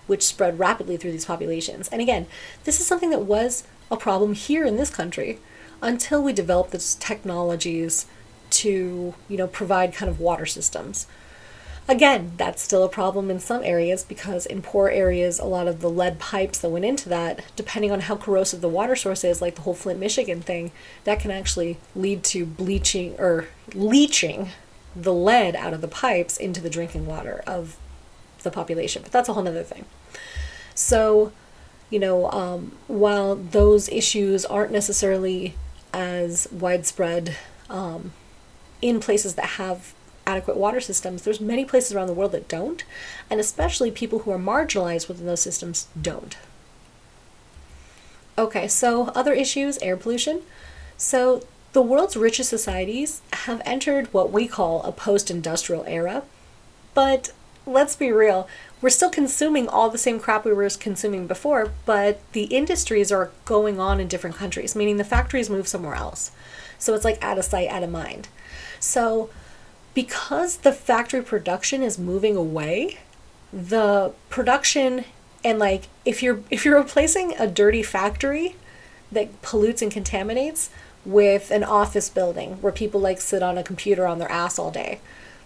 which spread rapidly through these populations. And again, this is something that was a problem here in this country until we developed these technologies to, provide kind of water systems. Again, that's still a problem in some areas because in poor areas, a lot of the lead pipes that went into that, depending on how corrosive the water source is, like the whole Flint, Michigan thing, that can actually lead to bleaching or leaching the lead out of the pipes into the drinking water of the population. But that's a whole nother thing. So, while those issues aren't necessarily as widespread in places that have adequate water systems, there's many places around the world that don't, and especially people who are marginalized within those systems don't. Okay, so other issues, air pollution. So the world's richest societies have entered what we call a post-industrial era, but let's be real, we're still consuming all the same crap we were consuming before, but the industries are going on in different countries, meaning the factories move somewhere else. So it's like out of sight, out of mind. So because the factory production is moving away, the production and if you're replacing a dirty factory that pollutes and contaminates with an office building where people sit on a computer on their ass all day,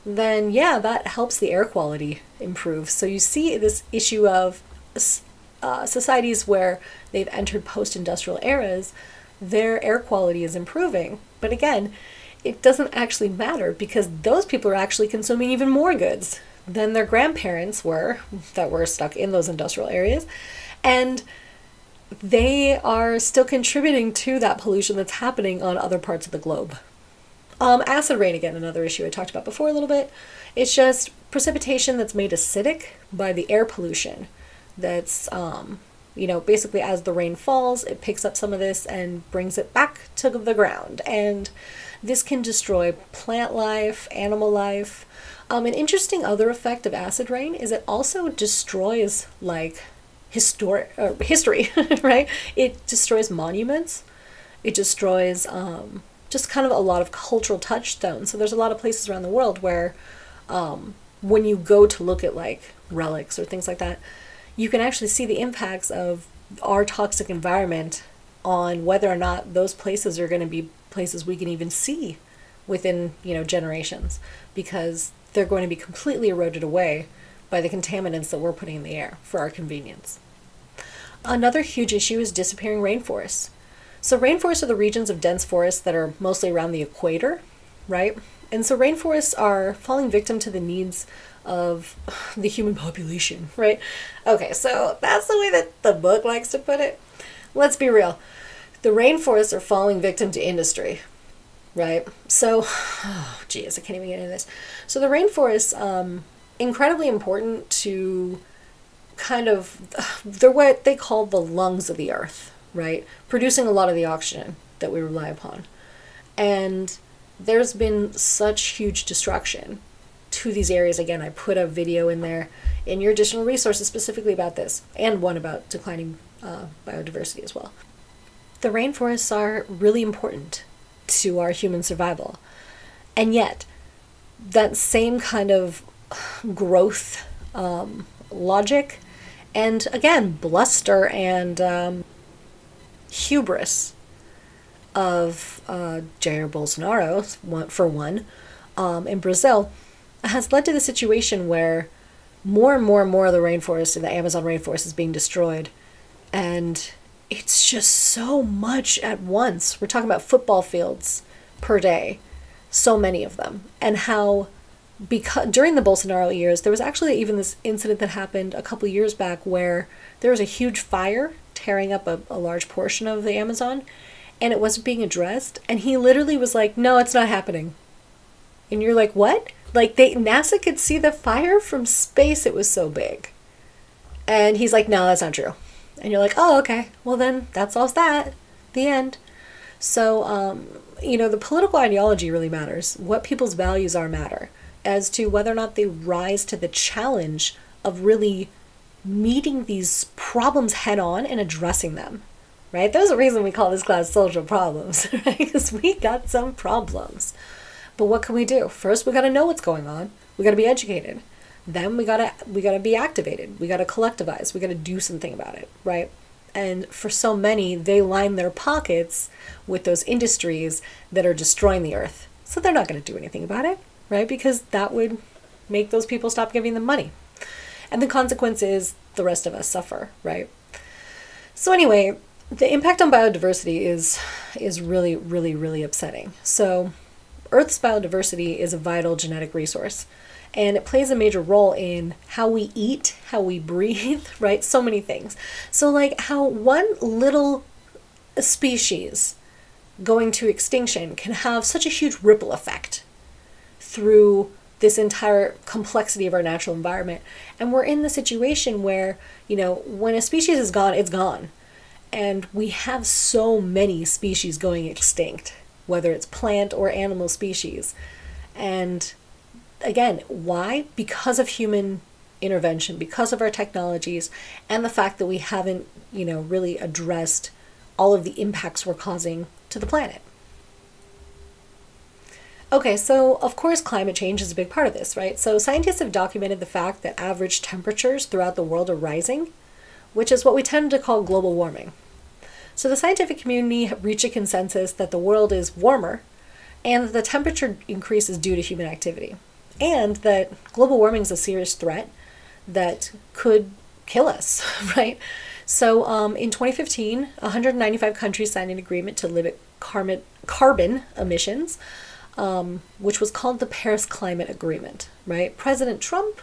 then yeah, that helps the air quality improve. So you see this issue of societies where they've entered post-industrial eras, their air quality is improving. But again, it doesn't actually matter because those people are actually consuming even more goods than their grandparents were that were stuck in those industrial areas. And they are still contributing to that pollution that's happening on other parts of the globe. Acid rain, again, another issue I talked about before a little bit. It's just precipitation that's made acidic by the air pollution. That's, basically as the rain falls, it picks up some of this and brings it back to the ground. And this can destroy plant life, animal life. An interesting other effect of acid rain is it also destroys history, right? It destroys monuments. It destroys just kind of a lot of cultural touchstones. So there's a lot of places around the world where when you go to look at relics or things like that, you can actually see the impacts of our toxic environment on whether or not those places are going to be places we can even see within generations, because they're going to be completely eroded away by the contaminants that we're putting in the air for our convenience. Another huge issue is disappearing rainforests. So rainforests are the regions of dense forests that are mostly around the equator, right? And so rainforests are falling victim to the needs of the human population, right? Okay, so that's the way that the book likes to put it. Let's be real. The rainforests are falling victim to industry, right? So, oh geez, I can't even get into this. So the rainforests, incredibly important to they're what they call the lungs of the earth, right? Producing a lot of the oxygen that we rely upon. And there's been such huge destruction to these areas. Again, I put a video in there in your additional resources specifically about this, and one about declining biodiversity as well. The rainforests are really important to our human survival. And yet, that same kind of growth logic and, again, bluster and hubris of Jair Bolsonaro, for one, in Brazil, has led to the situation where more and more and more of the rainforest in the Amazon rainforest is being destroyed. And it's just so much at once. We're talking about football fields per day, so many of them. And how, because during the Bolsonaro years, there was actually even this incident that happened a couple years back where there was a huge fire tearing up a large portion of the Amazon, and it wasn't being addressed. And he literally was like, no, it's not happening. And you're like, what? NASA could see the fire from space, it was so big. And he's like, no, that's not true. And you're like, oh, okay, well then that solves that. The end. So, the political ideology really matters. What people's values are matter as to whether or not they rise to the challenge of really meeting these problems head on and addressing them, right? There's a reason we call this class social problems, right? Because we got some problems. But what can we do? First, we got to know what's going on. We got to be educated. Then we got to be activated. We got to collectivize. We got to do something about it, right? And for so many, they line their pockets with those industries that are destroying the earth. So they're not going to do anything about it, right? Because that would make those people stop giving them money. And the consequence is the rest of us suffer, right? So anyway, the impact on biodiversity is really, really, really upsetting. So Earth's biodiversity is a vital genetic resource. And it plays a major role in how we eat, how we breathe, right? So many things. So like how one little species going to extinction can have such a huge ripple effect through this entire complexity of our natural environment. And we're in the situation where, when a species is gone, it's gone. And we have so many species going extinct, whether it's plant or animal species. And again, why? Because of human intervention, because of our technologies, and the fact that we haven't, really addressed all of the impacts we're causing to the planet. Okay, so of course climate change is a big part of this, right? So scientists have documented the fact that average temperatures throughout the world are rising, which is what we tend to call global warming. So the scientific community have reached a consensus that the world is warmer and that the temperature increase is due to human activity, and that global warming is a serious threat that could kill us, right? So in 2015, 195 countries signed an agreement to limit carbon emissions, which was called the Paris Climate Agreement, right? President Trump,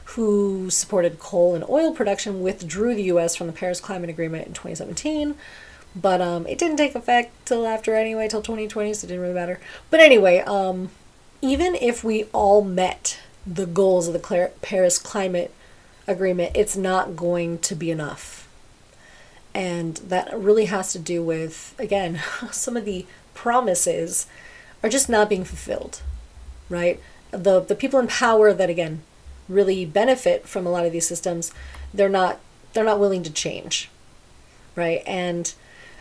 who supported coal and oil production, withdrew the U.S. from the Paris Climate Agreement in 2017, but it didn't take effect till 2020, so it didn't really matter. But anyway, even if we all met the goals of the Paris Climate Agreement, it's not going to be enough. And that really has to do with, again, some of the promises are just not being fulfilled, right? The people in power that, again, really benefit from a lot of these systems, they're not willing to change, right? And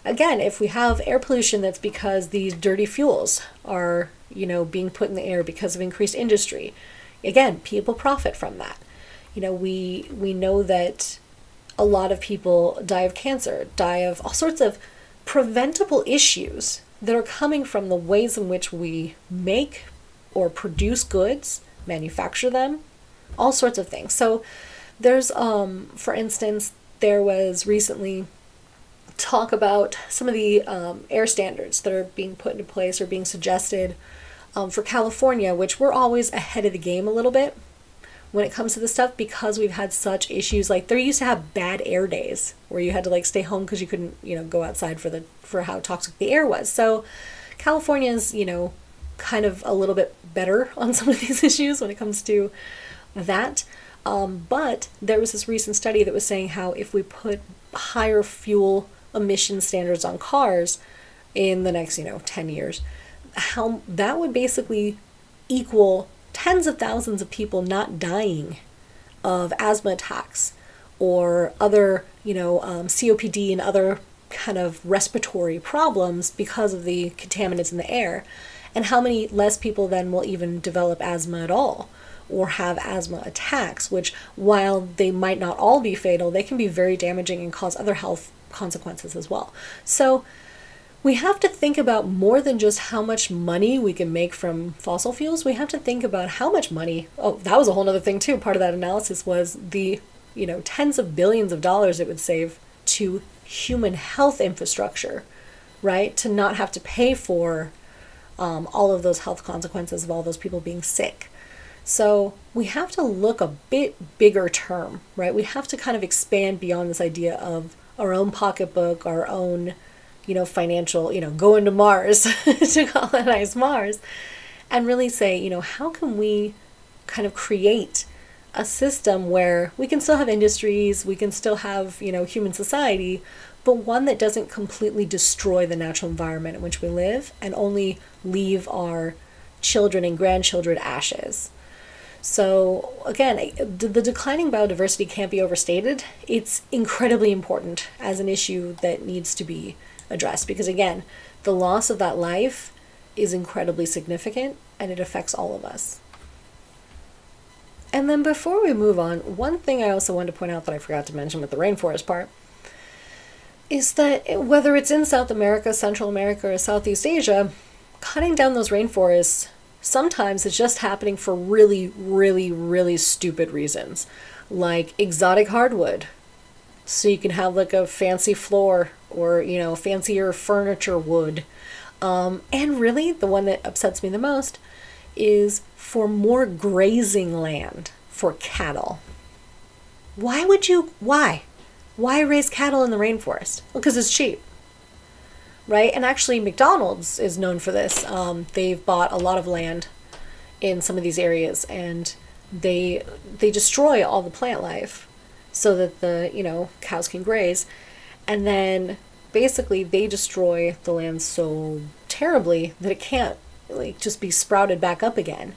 again, if we have air pollution, that's because these dirty fuels are, being put in the air because of increased industry. Again, people profit from that. We know that a lot of people die of cancer, die of all sorts of preventable issues that are coming from the ways in which we make or produce goods, manufacture them, all sorts of things. So there's, for instance, there was recently talk about some of the air standards that are being put into place or being suggested for California, which we're always ahead of the game a little bit when it comes to this stuff, because we've had such issues. Like, they used to have bad air days where you had to stay home because you couldn't go outside for how toxic the air was. So California's kind of a little bit better on some of these issues when it comes to that. But there was this recent study that was saying how if we put higher fuel emission standards on cars in the next 10 years, how that would basically equal tens of thousands of people not dying of asthma attacks or other COPD and other kind of respiratory problems because of the contaminants in the air, and how many less people then will even develop asthma at all or have asthma attacks, which, while they might not all be fatal, they can be very damaging and cause other health consequences as well. So we have to think about more than just how much money we can make from fossil fuels. We have to think about how much money, that was a whole other thing too. Part of that analysis was the, tens of billions of dollars it would save to human health infrastructure, right? To not have to pay for all of those health consequences of all those people being sick. So we have to look a bit bigger term, right? We have to kind of expand beyond this idea of our own pocketbook, our own, financial, going to Mars to colonize Mars, and really say, how can we kind of create a system where we can still have industries, we can still have, human society, but one that doesn't completely destroy the natural environment in which we live and only leave our children and grandchildren ashes. So again, the declining biodiversity can't be overstated. It's incredibly important as an issue that needs to be addressed because again, the loss of that life is incredibly significant and it affects all of us. And then before we move on, one thing I also wanted to point out that I forgot to mention with the rainforest part is that whether it's in South America, Central America, or Southeast Asia, cutting down those rainforests sometimes it's just happening for really, really, really stupid reasons, like exotic hardwood. So you can have like a fancy floor or, fancier furniture wood. And really, the one that upsets me the most is for more grazing land for cattle. Why? Why raise cattle in the rainforest? Well, because it's cheap. Right? And actually McDonald's is known for this. They've bought a lot of land in some of these areas and they destroy all the plant life so that the, cows can graze. And then basically they destroy the land so terribly that it can't just be sprouted back up again.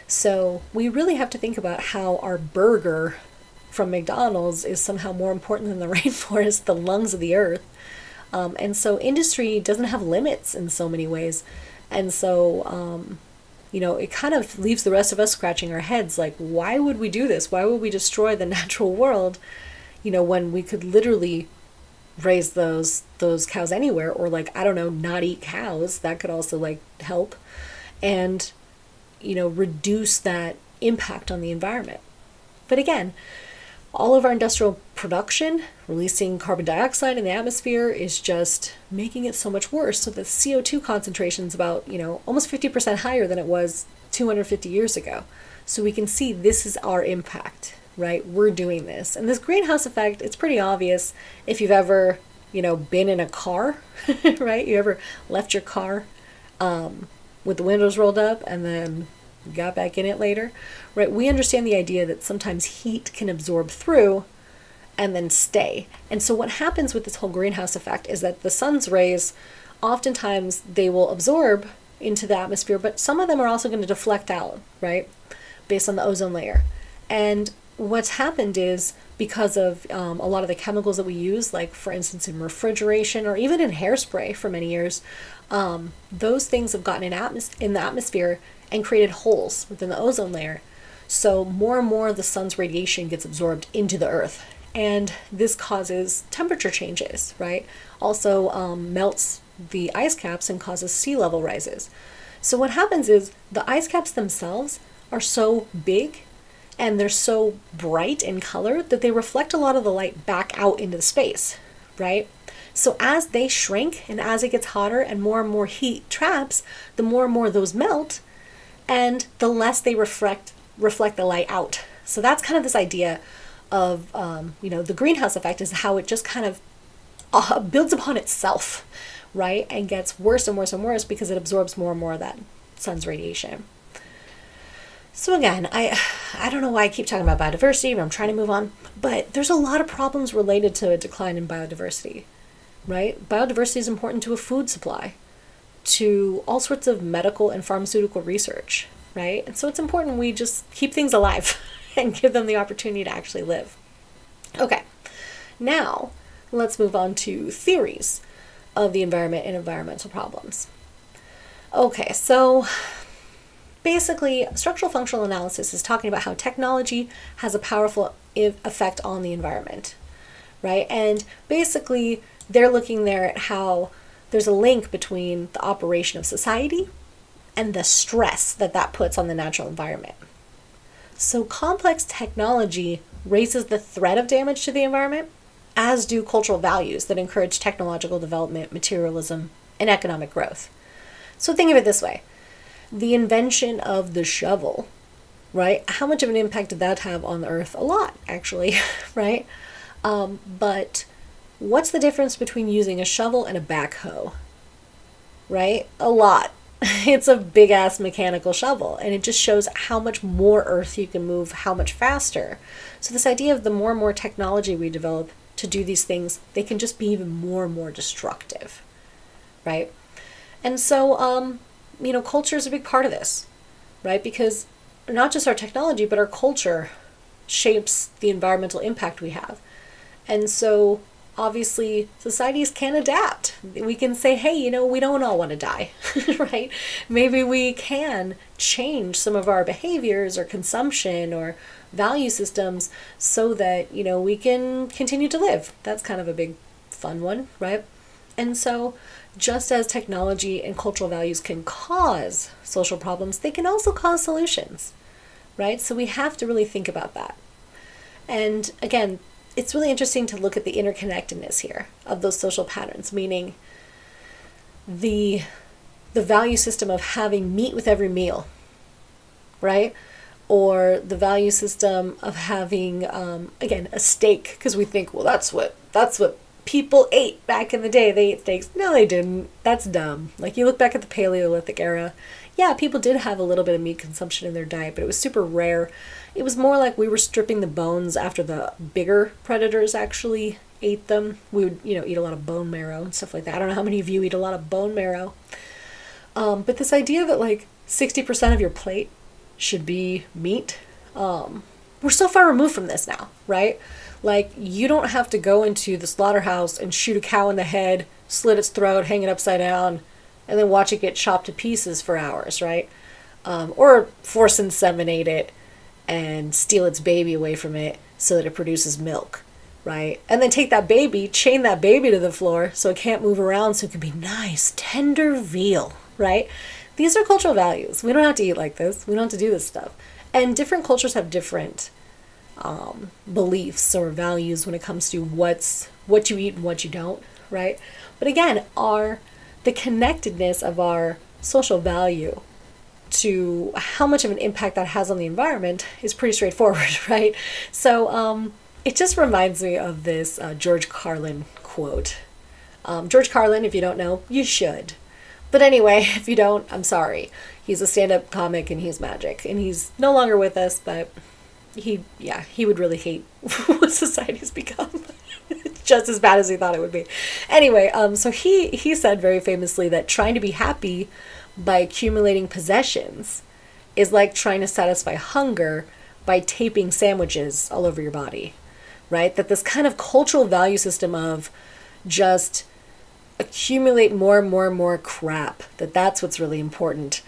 So we really have to think about how our burger from McDonald's is somehow more important than the rainforest, the lungs of the earth. And so industry doesn't have limits in so many ways. And so, it kind of leaves the rest of us scratching our heads like, why would we do this? Why would we destroy the natural world, when we could literally raise those cows anywhere or not eat cows? That could also help and, reduce that impact on the environment. But again, all of our industrial production, releasing carbon dioxide in the atmosphere is just making it so much worse. So the CO2 concentration is about, almost 50% higher than it was 250 years ago. So we can see this is our impact, right? We're doing this. And this greenhouse effect, it's pretty obvious if you've ever, been in a car, right? You ever left your car with the windows rolled up and then got back in it later, right? We understand the idea that sometimes heat can absorb through and then stay. And so what happens with this whole greenhouse effect is that the sun's rays, oftentimes they will absorb into the atmosphere, but some of them are also going to deflect out, right? Based on the ozone layer. And what's happened is because of a lot of the chemicals that we use, like for instance in refrigeration or even in hairspray for many years, those things have gotten in the atmosphere and created holes within the ozone layer. So more and more of the sun's radiation gets absorbed into the earth. And this causes temperature changes, right? Also melts the ice caps and causes sea level rises. So what happens is the ice caps themselves are so big and they're so bright in color that they reflect a lot of the light back out into the space, right? So as they shrink and as it gets hotter and more heat traps, the more and more those melt and the less they reflect the light out. So that's kind of this idea of, the greenhouse effect is how it just kind of builds upon itself, right? And gets worse and worse and worse because it absorbs more and more of that sun's radiation. So again, I don't know why I keep talking about biodiversity, but I'm trying to move on. But there's a lot of problems related to a decline in biodiversity, right? Biodiversity is important to a food supply, to all sorts of medical and pharmaceutical research, right? And so it's important we just keep things alive and give them the opportunity to actually live. Okay, now let's move on to theories of the environment and environmental problems. Okay, so basically, structural functional analysis is talking about how technology has a powerful effect on the environment, right? And basically, they're looking there at how there's a link between the operation of society and the stress that that puts on the natural environment. So complex technology raises the threat of damage to the environment, as do cultural values that encourage technological development, materialism, and economic growth. So think of it this way. The invention of the shovel, right? How much of an impact did that have on the earth? A lot, actually, right? But what's the difference between using a shovel and a backhoe, right? A lot. It's a big ass mechanical shovel, and it just shows how much more earth you can move, how much faster. So this idea of the more and more technology we develop to do these things, they can just be even more and more destructive, right? And so, culture is a big part of this, right? Because not just our technology, but our culture shapes the environmental impact we have. And so obviously societies can adapt. We can say, hey, we don't all want to die, right? Maybe we can change some of our behaviors or consumption or value systems so that, we can continue to live. That's kind of a big fun one, right? And so just as technology and cultural values can cause social problems, they can also cause solutions, right? So we have to really think about that. And again, it's really interesting to look at the interconnectedness here of those social patterns, meaning the value system of having meat with every meal, right? Or the value system of having, again, a steak, because we think, well, that's what people ate back in the day. They ate steaks. No, they didn't. That's dumb. Like, you look back at the Paleolithic era, yeah, people did have a little bit of meat consumption in their diet, but it was super rare. It was more like we were stripping the bones after the bigger predators actually ate them. We would, eat a lot of bone marrow and stuff like that. I don't know how many of you eat a lot of bone marrow. But this idea that like 60% of your plate should be meat, we're so far removed from this now, right? Like, you don't have to go into the slaughterhouse and shoot a cow in the head, slit its throat, hang it upside down, and then watch it get chopped to pieces for hours, right? Or force inseminate it and steal its baby away from it so that it produces milk, right? And then take that baby, chain that baby to the floor so it can't move around so it can be nice, tender veal, right? These are cultural values. We don't have to eat like this. We don't have to do this stuff. And different cultures have different beliefs or values when it comes to what you eat and what you don't, right? But again, the connectedness of our social value to how much of an impact that has on the environment is pretty straightforward, right? So it just reminds me of this George Carlin quote. George Carlin, if you don't know, you should. But anyway, if you don't, I'm sorry. He's a stand-up comic and he's magic. And he's no longer with us, but he would really hate what society's become. Just as bad as he thought it would be. Anyway, so he said very famously that trying to be happy by accumulating possessions is like trying to satisfy hunger by taping sandwiches all over your body, right? That this kind of cultural value system of just accumulate more and more and more crap, that's what's really important.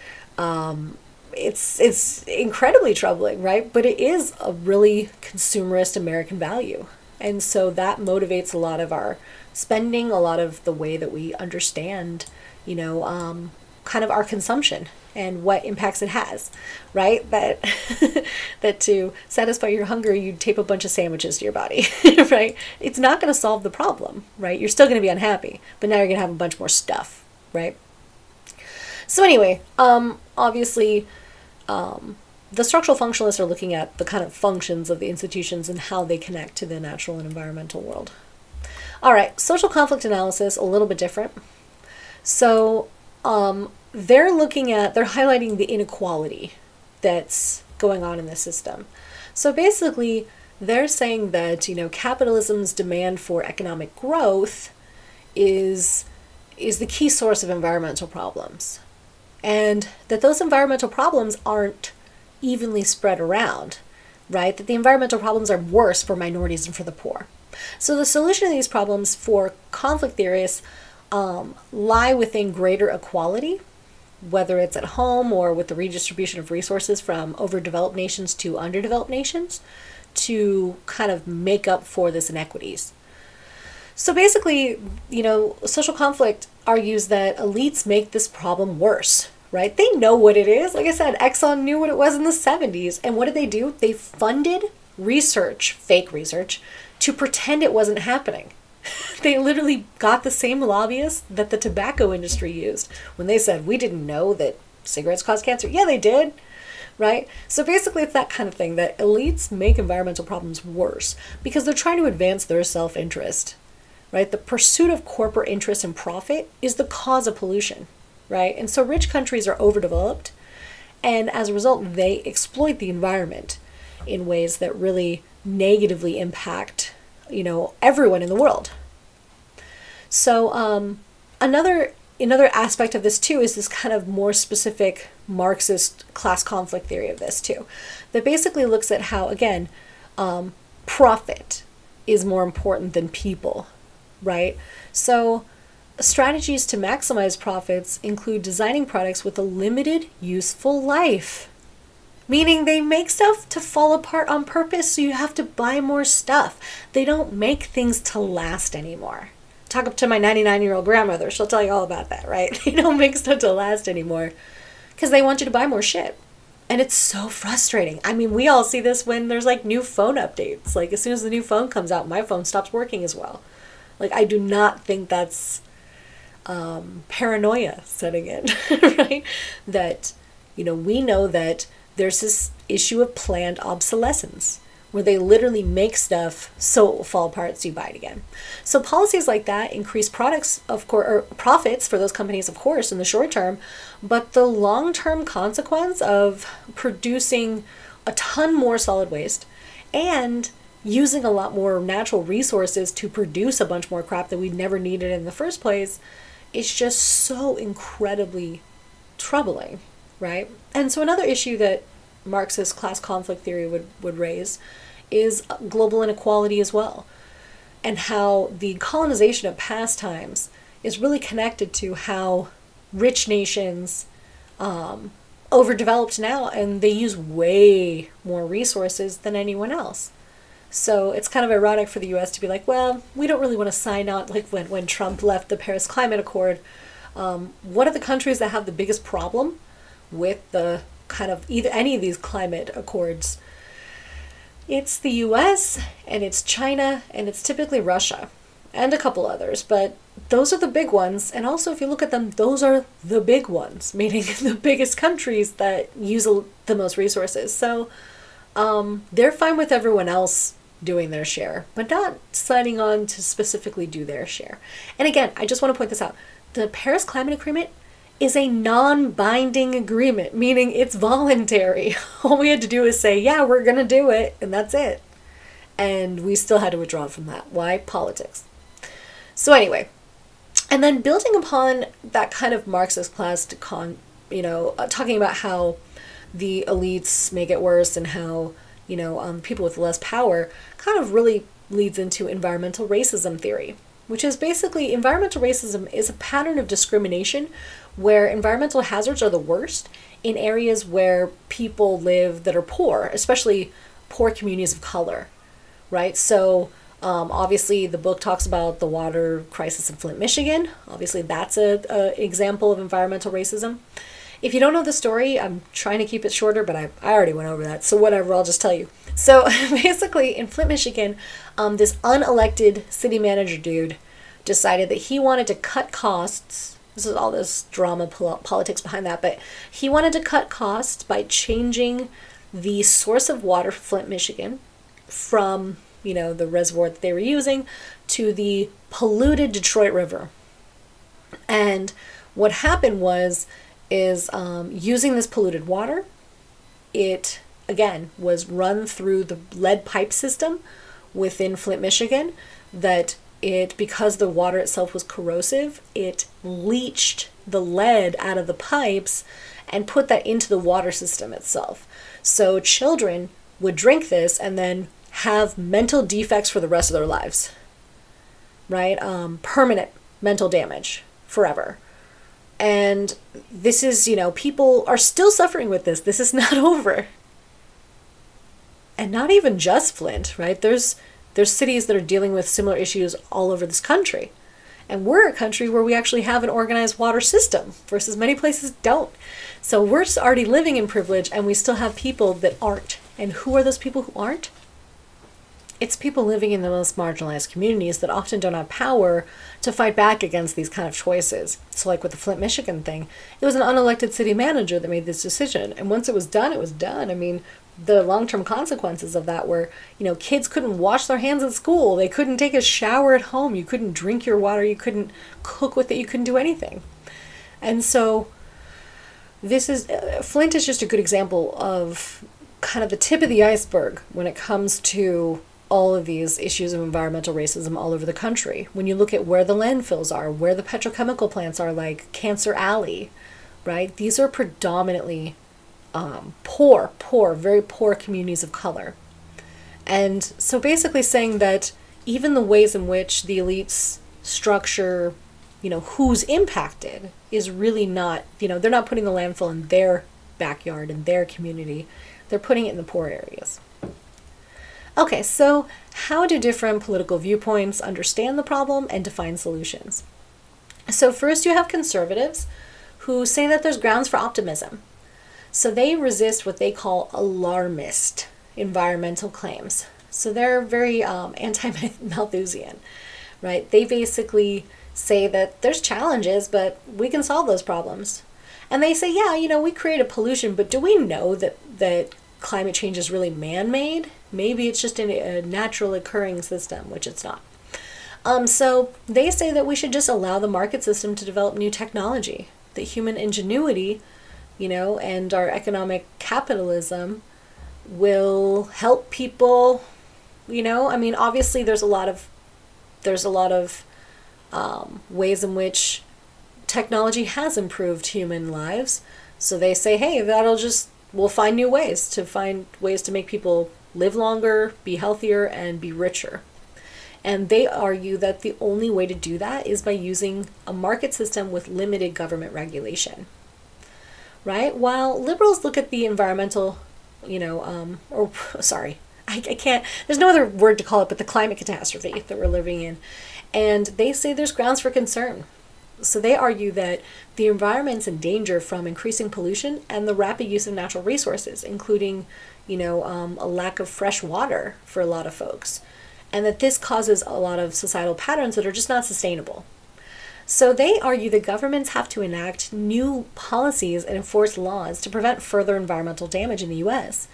It's incredibly troubling, right? But it is a really consumerist American value. And so that motivates a lot of our spending, a lot of the way that we understand, kind of our consumption and what impacts it has, right? That that to satisfy your hunger, you tape a bunch of sandwiches to your body, right? It's not going to solve the problem, right? You're still going to be unhappy, but now you're going to have a bunch more stuff, right? So anyway, obviously, the structural functionalists are looking at the kind of functions of the institutions and how they connect to the natural and environmental world. All right, social conflict analysis, a little bit different. So they're highlighting the inequality that's going on in the system. So basically, they're saying that, capitalism's demand for economic growth is the key source of environmental problems. And that those environmental problems aren't evenly spread around, right? That the environmental problems are worse for minorities and for the poor. So the solution to these problems for conflict theorists lie within greater equality, whether it's at home or with the redistribution of resources from overdeveloped nations to underdeveloped nations, to kind of make up for this inequities. So basically, social conflict argues that elites make this problem worse, right? They know what it is. Like I said, Exxon knew what it was in the 70s. And what did they do? They funded research, fake research, to pretend it wasn't happening. They literally got the same lobbyists that the tobacco industry used when they said, we didn't know that cigarettes cause cancer. Yeah, they did, right? So basically it's that kind of thing, that elites make environmental problems worse because they're trying to advance their self-interest, right? The pursuit of corporate interest and profit is the cause of pollution, right? And so rich countries are overdeveloped, and as a result, they exploit the environment in ways that really negatively impact, everyone in the world. So another aspect of this too is this kind of more specific Marxist class conflict theory of this too, that basically looks at how, again, profit is more important than people, right? So strategies to maximize profits include designing products with a limited useful life, meaning they make stuff to fall apart on purpose, so you have to buy more stuff. They don't make things to last anymore. Talk up to my 99-year-old grandmother, she'll tell you all about that, right? They don't make stuff to last anymore because they want you to buy more shit. And it's so frustrating. I mean, we all see this when there's like new phone updates. Like as soon as the new phone comes out, my phone stops working as well. Like I do not think that's paranoia setting in, right? That, we know that there's this issue of planned obsolescence where they literally make stuff so it will fall apart so you buy it again. So policies like that increase profits for those companies, of course, in the short term, but the long-term consequence of producing a ton more solid waste and using a lot more natural resources to produce a bunch more crap that we never needed in the first place is just so incredibly troubling, right? And so another issue that Marxist class conflict theory would raise is global inequality as well, and how the colonization of past times is really connected to how rich nations overdeveloped now, and they use way more resources than anyone else. So it's kind of ironic for the US to be like, well, we don't really want to sign on, like when Trump left the Paris Climate Accord. What are the countries that have the biggest problem with the kind of any of these climate accords? It's the US and it's China and it's typically Russia and a couple others, but those are the big ones. And also, if you look at them, those are the big ones, meaning the biggest countries that use the most resources. So they're fine with everyone else doing their share, but not signing on to specifically do their share. And again, I just want to point this out. The Paris Climate Agreement is a non-binding agreement, meaning it's voluntary. All we had to do is say, yeah, we're going to do it, and that's it. And we still had to withdraw from that. Why? Politics. So anyway, and then building upon that kind of Marxist class talking about how the elites make it worse and how, people with less power kind of really leads into environmental racism theory, which is basically environmental racism is a pattern of discrimination where environmental hazards are the worst in areas where people live that are poor, especially poor communities of color, right? So obviously the book talks about the water crisis in Flint, Michigan. Obviously that's a example of environmental racism. If you don't know the story, I'm trying to keep it shorter, but I already went over that, so whatever, I'll just tell you. So basically in Flint, Michigan, this unelected city manager dude decided that he wanted to cut costs. This is all this drama politics behind that, but he wanted to cut costs by changing the source of water for Flint, Michigan from, the reservoir that they were using to the polluted Detroit River. And what happened was using this polluted water, it, again, was run through the lead pipe system within Flint, Michigan, that because the water itself was corrosive, it leached the lead out of the pipes and put that into the water system itself. So children would drink this and then have mental defects for the rest of their lives, right? Permanent mental damage forever. And this is, people are still suffering with this. This is not over. And not even just Flint, right? There's cities that are dealing with similar issues all over this country. And we're a country where we actually have an organized water system versus many places don't. So we're already living in privilege and we still have people that aren't. And who are those people who aren't? It's people living in the most marginalized communities that often don't have power to fight back against these kind of choices. So like with the Flint, Michigan thing, it was an unelected city manager that made this decision. And once it was done, it was done. I mean, the long-term consequences of that were, kids couldn't wash their hands at school. They couldn't take a shower at home. You couldn't drink your water. You couldn't cook with it. You couldn't do anything. And so this is, Flint is just a good example of kind of the tip of the iceberg when it comes to all of these issues of environmental racism all over the country. When you look at where the landfills are, where the petrochemical plants are, like Cancer Alley, right? These are predominantly very poor communities of color. And so basically saying that even the ways in which the elites structure, who's impacted is really not, they're not putting the landfill in their backyard, in their community. They're putting it in the poor areas. Okay, so how do different political viewpoints understand the problem and define solutions? So first you have conservatives who say that there's grounds for optimism. So they resist what they call alarmist environmental claims. So they're very anti-Malthusian, right? They basically say that there's challenges, but we can solve those problems. And they say, yeah, we created pollution, but do we know that climate change is really man-made? Maybe it's just a natural occurring system, which it's not. So they say that we should just allow the market system to develop new technology, that human ingenuity, and our economic capitalism will help people, obviously there's a lot of ways in which technology has improved human lives. So they say, hey, we'll find new ways to make people live longer, be healthier, and be richer. And they argue that the only way to do that is by using a market system with limited government regulation, right? While liberals look at the environmental, I can't, there's no other word to call it, but the climate catastrophe that we're living in. And they say there's grounds for concern. So they argue that the environment's in danger from increasing pollution and the rapid use of natural resources, including, a lack of fresh water for a lot of folks. And that this causes a lot of societal patterns that are just not sustainable. So they argue that governments have to enact new policies and enforce laws to prevent further environmental damage in the U.S.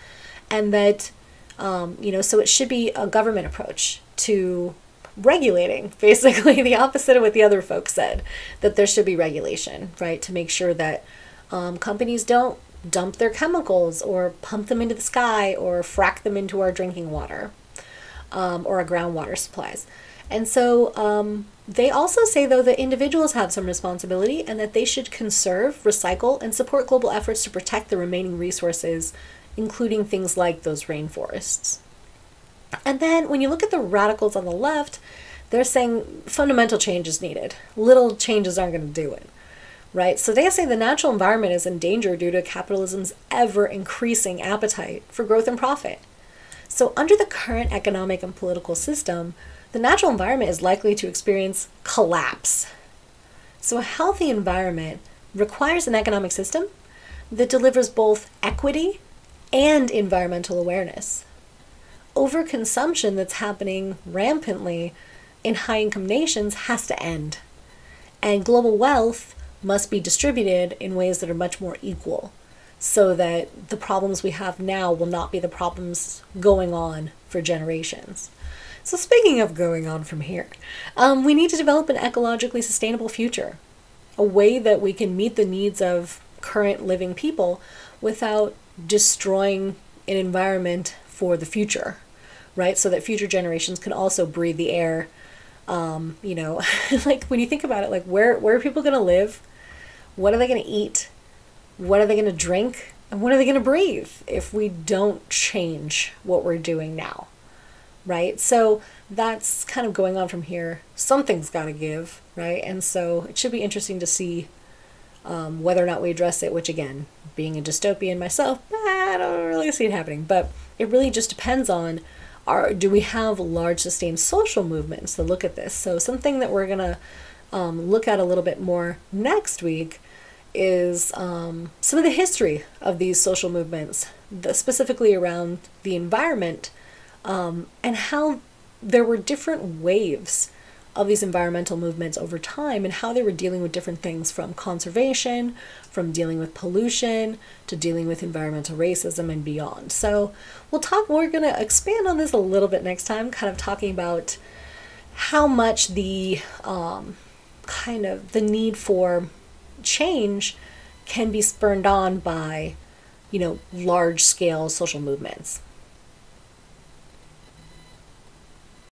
And that, so it should be a government approach to regulating, basically the opposite of what the other folks said, that there should be regulation, right, to make sure that companies don't dump their chemicals or pump them into the sky or frack them into our drinking water or our groundwater supplies. And so they also say, though, that individuals have some responsibility and that they should conserve, recycle, and support global efforts to protect the remaining resources, including things like those rainforests. And then when you look at the radicals on the left, they're saying fundamental change is needed. Little changes aren't going to do it, right? So they say the natural environment is in danger due to capitalism's ever-increasing appetite for growth and profit. So under the current economic and political system, the natural environment is likely to experience collapse. So a healthy environment requires an economic system that delivers both equity and environmental awareness. Overconsumption that's happening rampantly in high-income nations has to end. And global wealth must be distributed in ways that are much more equal, so that the problems we have now will not be the problems going on for generations. So speaking of going on from here, we need to develop an ecologically sustainable future, a way that we can meet the needs of current living people without destroying an environment for the future, right? So that future generations can also breathe the air. Like when you think about it, like where are people going to live? What are they going to eat? What are they going to drink? And what are they going to breathe if we don't change what we're doing now, right? So that's kind of going on from here. Something's got to give, right? And so it should be interesting to see whether or not we address it, which again, being a dystopian myself, I don't really see it happening. But it really just depends on, do we have large sustained social movements to look at this? So something that we're going to look at a little bit more next week is some of the history of these social movements, specifically around the environment, and how there were different waves of these environmental movements over time and how they were dealing with different things, from conservation, from dealing with pollution, to dealing with environmental racism and beyond. So we're going to expand on this a little bit next time, kind of talking about how much the kind of the need for change can be spurred on by, large scale social movements.